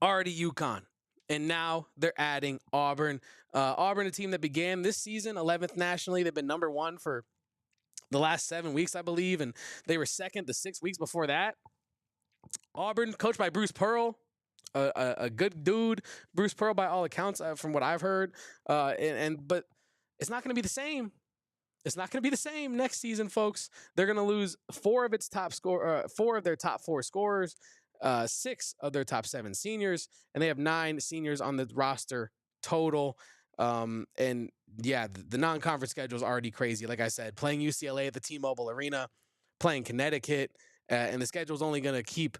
already UConn. And now they're adding Auburn. Auburn, a team that began this season 11th nationally. They've been number 1 for the last 7 weeks, I believe, and they were second the 6 weeks before that. Auburn, coached by Bruce Pearl, a good dude. Bruce Pearl, by all accounts, from what I've heard. But it's not going to be the same. It's not going to be the same next season, folks. They're going to lose 4 of their top 4 scorers. 6 of their top 7 seniors, and they have 9 seniors on the roster total. And yeah, the non-conference schedule is already crazy. Like I said, playing UCLA at the T-Mobile Arena, playing Connecticut, and the schedule is only going to keep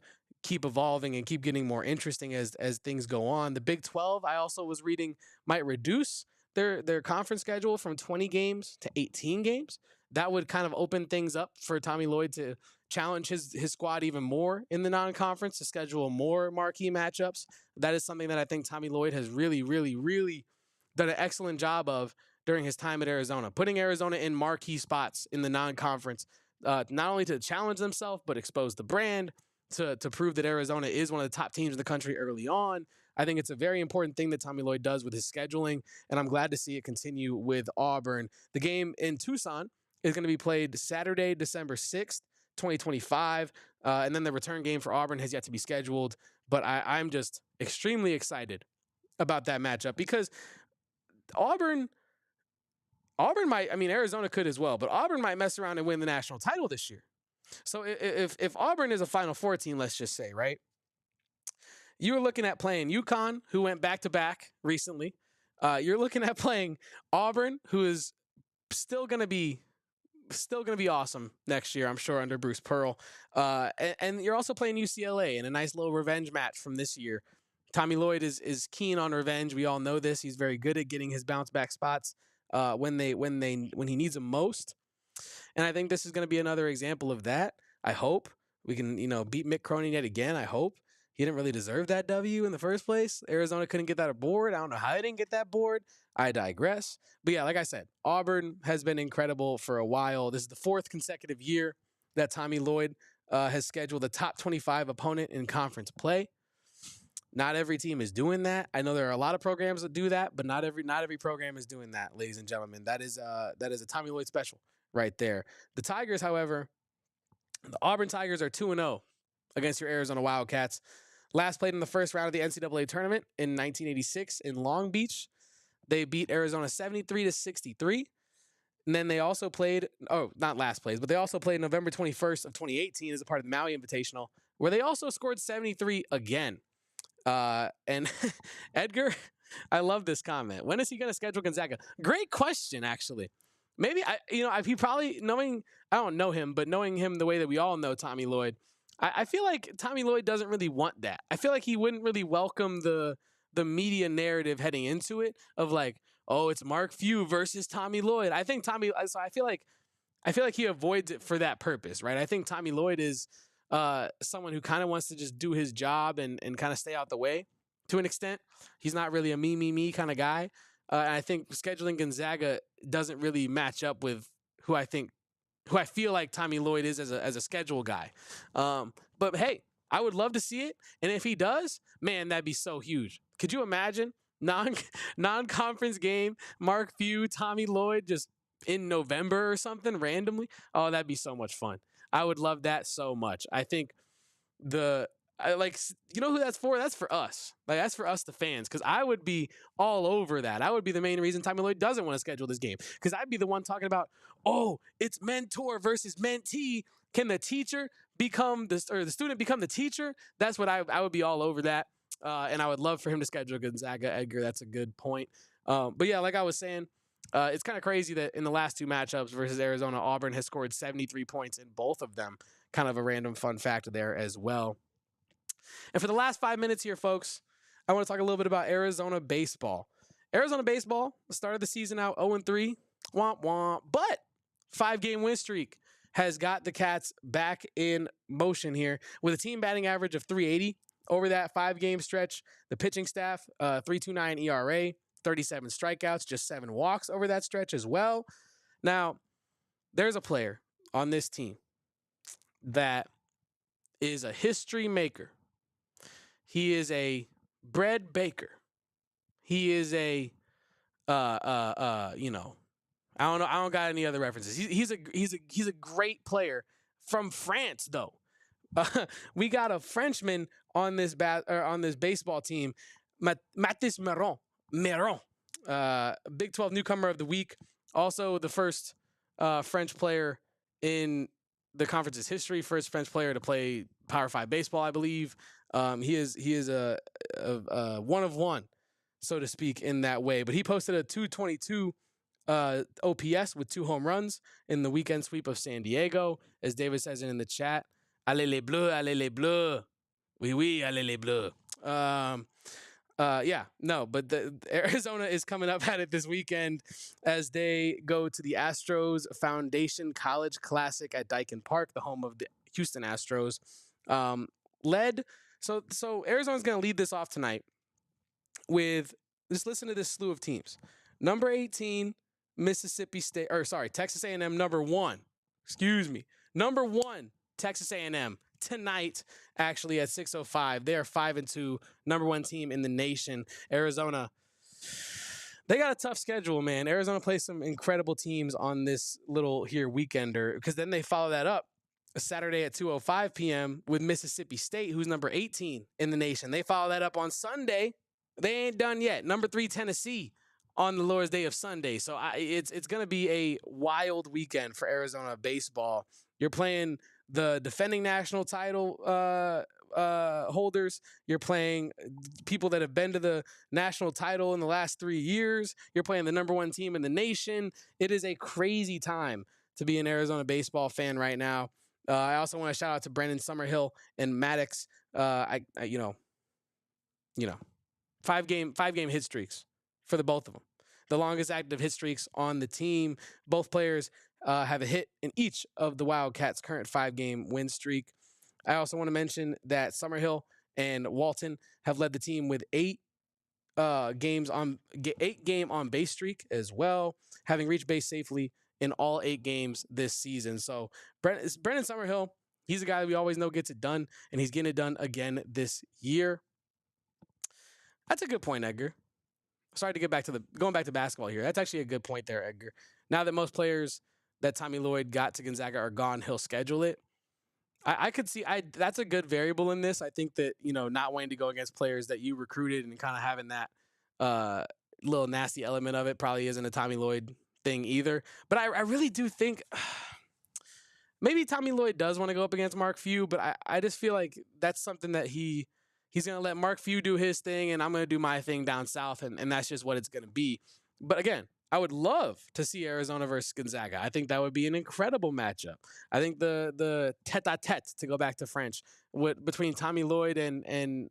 evolving and keep getting more interesting as things go on. The Big 12, I also was reading, might reduce their conference schedule from 20 games to 18 games. That would kind of open things up for Tommy Lloyd to challenge his squad even more in the non-conference, to schedule more marquee matchups. That is something that I think Tommy Lloyd has really, really, really done an excellent job of during his time at Arizona, putting Arizona in marquee spots in the non-conference, not only to challenge themselves, but expose the brand, to prove that Arizona is one of the top teams in the country early on. I think it's a very important thing that Tommy Lloyd does with his scheduling, and I'm glad to see it continue with Auburn. The game in Tucson is going to be played Saturday, December 6th, 2025. And then the return game for Auburn has yet to be scheduled. But I'm just extremely excited about that matchup because Auburn might, I mean, Arizona could as well, but Auburn might mess around and win the national title this year. So if Auburn is a Final Four team, let's just say, right? You were looking at playing UConn, who went back-to-back recently. You're looking at playing Auburn, who is still going to be awesome next year, I'm sure, under Bruce Pearl. And you're also playing UCLA in a nice little revenge match from this year. Tommy Lloyd is keen on revenge. We all know this. He's very good at getting his bounce back spots when he needs them most. And I think this is going to be another example of that. I hope we can, beat Mick Cronin yet again. I hope. He didn't really deserve that W in the first place. Arizona couldn't get that aboard. I don't know how they didn't get that board. I digress. But yeah, like I said, Auburn has been incredible for a while. This is the 4th consecutive year that Tommy Lloyd has scheduled a top 25 opponent in conference play. Not every team is doing that. I know there are a lot of programs that do that, but not every program is doing that, ladies and gentlemen. That is a Tommy Lloyd special right there. The Tigers, however, the Auburn Tigers are 2-0 against your Arizona Wildcats. Last played in the first round of the NCAA tournament in 1986 in Long Beach. They beat Arizona 73-63. And then they also played, not last place, but they also played November 21st of 2018 as a part of the Maui Invitational, where they also scored 73 again. And Edgar, I love this comment. When is he going to schedule Gonzaga? Great question, actually. Maybe, he probably, I don't know him, but knowing him the way that we all know Tommy Lloyd, I feel like Tommy Lloyd doesn't really want that. I feel like he wouldn't really welcome the media narrative heading into it of like, oh, it's Mark Few versus Tommy Lloyd. I think so I feel like he avoids it for that purpose, right? I think Tommy Lloyd is someone who kind of wants to just do his job and kind of stay out the way to an extent. He's not really a me kind of guy. And I think scheduling Gonzaga doesn't really match up with who I feel like Tommy Lloyd is as a schedule guy. But hey, I would love to see it. And if he does, man, that'd be so huge. Could you imagine non-conference game, Mark Few, Tommy Lloyd just in November or something randomly? Oh, that'd be so much fun. I would love that so much. I think you know who that's for? That's for us. Like, that's for us, the fans, because I would be all over that. I would be the main reason Tommy Lloyd doesn't want to schedule this game, because I'd be the one talking about, oh, it's mentor versus mentee. Can the teacher become the student become the teacher? That's what I would be all over that. And I would love for him to schedule Gonzaga. Edgar, that's a good point. But yeah, like I was saying, it's kind of crazy that in the last 2 matchups versus Arizona, Auburn has scored 73 points in both of them. Kind of a random fun fact there as well. And for the last 5 minutes here, folks, I want to talk a little bit about Arizona baseball. Arizona baseball started the season out 0-3, womp womp, but 5-game win streak has got the Cats back in motion here with a team batting average of 380 over that 5-game stretch. The pitching staff, 3.29 ERA, 37 strikeouts, just 7 walks over that stretch as well. Now, there's a player on this team that is a history maker. He is a bread baker. He is a, I don't got any other references. He's a great player from France, though. We got a Frenchman on this baseball team, Mathis Meron. Big 12 newcomer of the week. Also, the first French player in the conference's history, first French player to play Power 5 baseball, I believe. He is a one of one, so to speak, in that way. But he posted a 222 OPS with 2 home runs in the weekend sweep of San Diego, as David says it in the chat. Allez les bleus, allez les bleus. Oui, oui, allez les bleus. But the Arizona is coming up at it this weekend as they go to the Astros Foundation College Classic at Daikin Park, the home of the Houston Astros. So Arizona's going to lead this off tonight with, just listen to this slew of teams. Number 18, Texas A&M, number 1. Number 1, Texas A&M. Tonight, actually at 6:05, they are 5-2, number 1 team in the nation. Arizona, they got a tough schedule, man. Arizona plays some incredible teams on this little weekender, because then they follow that up a Saturday at 2:05 p.m. with Mississippi State, who's number 18 in the nation. They follow that up on Sunday. They ain't done yet. Number 3 Tennessee on the Lord's Day of Sunday. So it's going to be a wild weekend for Arizona baseball. You're playing the defending national title holders. You're playing people that have been to the national title in the last 3 years. You're playing the number 1 team in the nation. It is a crazy time to be an Arizona baseball fan right now. I also want to shout out to Brendan Summerhill and Maddox. 5-game hit streaks for the both of them. The longest active hit streaks on the team. Both players have a hit in each of the Wildcats' current 5-game win streak. I also want to mention that Summerhill and Walton have led the team with 8-game on base streak as well, having reached base safely in all 8 games this season. So Brendan Summerhill, he's a guy that we always know gets it done, and he's getting it done again this year. That's a good point, Edgar. Sorry to get back to going back to basketball here. That's actually a good point there, Edgar. Now that most players that Tommy Lloyd got to Gonzaga are gone, he'll schedule it. I could see that's a good variable in this. I think that, not wanting to go against players that you recruited and kind of having that little nasty element of it probably isn't a Tommy Lloyd thing either. But I really do think maybe Tommy Lloyd does want to go up against Mark Few, but I just feel like that's something that he's going to let Mark Few do his thing, and I'm going to do my thing down south, and that's just what it's going to be. But again, I would love to see Arizona versus Gonzaga. I think that would be an incredible matchup. I think the tete-a-tete, to go back to French, between Tommy Lloyd and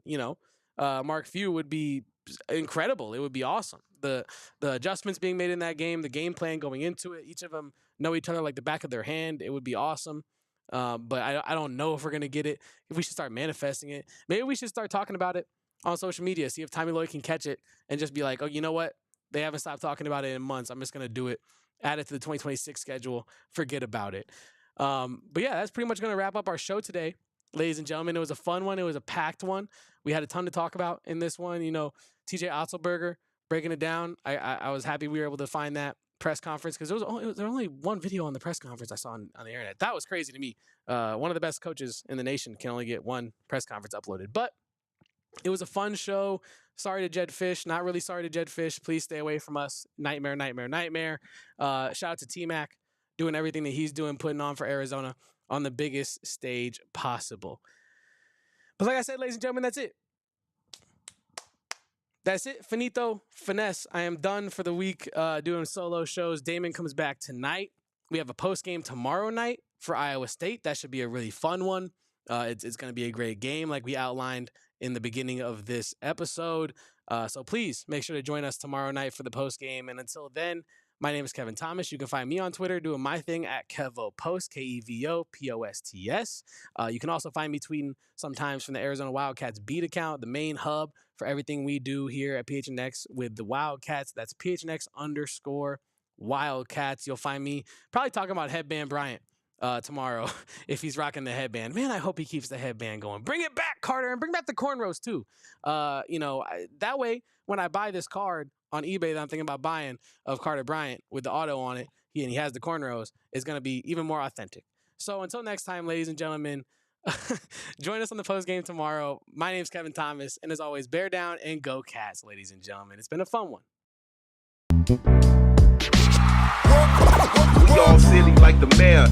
Mark Few would be incredible. It would be awesome. The adjustments being made in that game, the game plan going into it, each of them know each other like the back of their hand. It would be awesome. But I don't know if we're going to get it, if we should start manifesting it. Maybe we should start talking about it on social media, see if Tommy Lloyd can catch it and just be like, oh, you know what? They haven't stopped talking about it in months. I'm just going to do it, add it to the 2026 schedule, forget about it. But yeah, that's pretty much going to wrap up our show today, ladies and gentlemen. It was a fun one. It was a packed one. We had a ton to talk about in this one. TJ Otzelberger breaking it down. I was happy we were able to find that press conference, because there was only one video on the press conference I saw on the internet. That was crazy to me. One of the best coaches in the nation can only get one press conference uploaded. But it was a fun show. Sorry to Jedd Fisch. Not really sorry to Jedd Fisch. Please stay away from us. Nightmare. Shout out to T-Mac doing everything that he's doing, putting on for Arizona on the biggest stage possible. But like I said, ladies and gentlemen, that's it. That's it. Finito. Finesse. I am done for the week doing solo shows. Damon comes back tonight. We have a post-game tomorrow night for Iowa State. That should be a really fun one. It's going to be a great game like we outlined in the beginning of this episode. So please make sure to join us tomorrow night for the post game. And until then, my name is Kevin Thomas. You can find me on Twitter doing my thing at KevoPost, KevoPosts. You can also find me tweeting sometimes from the Arizona Wildcats beat account, the main hub for everything we do here at PHNX with the Wildcats. That's PHNX_Wildcats. You'll find me probably talking about headband Bryant tomorrow if he's rocking the headband. Man, I hope he keeps the headband going. Bring it back, Carter, and bring back the cornrows too. That way, when I buy this card on eBay that I'm thinking about buying of Carter Bryant with the auto on it, he has the cornrows, it's going to be even more authentic. So until next time, ladies and gentlemen, join us on the post game tomorrow. My name's Kevin Thomas, and as always, bear down and go Cats, ladies and gentlemen. It's been a fun one. We all silly like the mayor.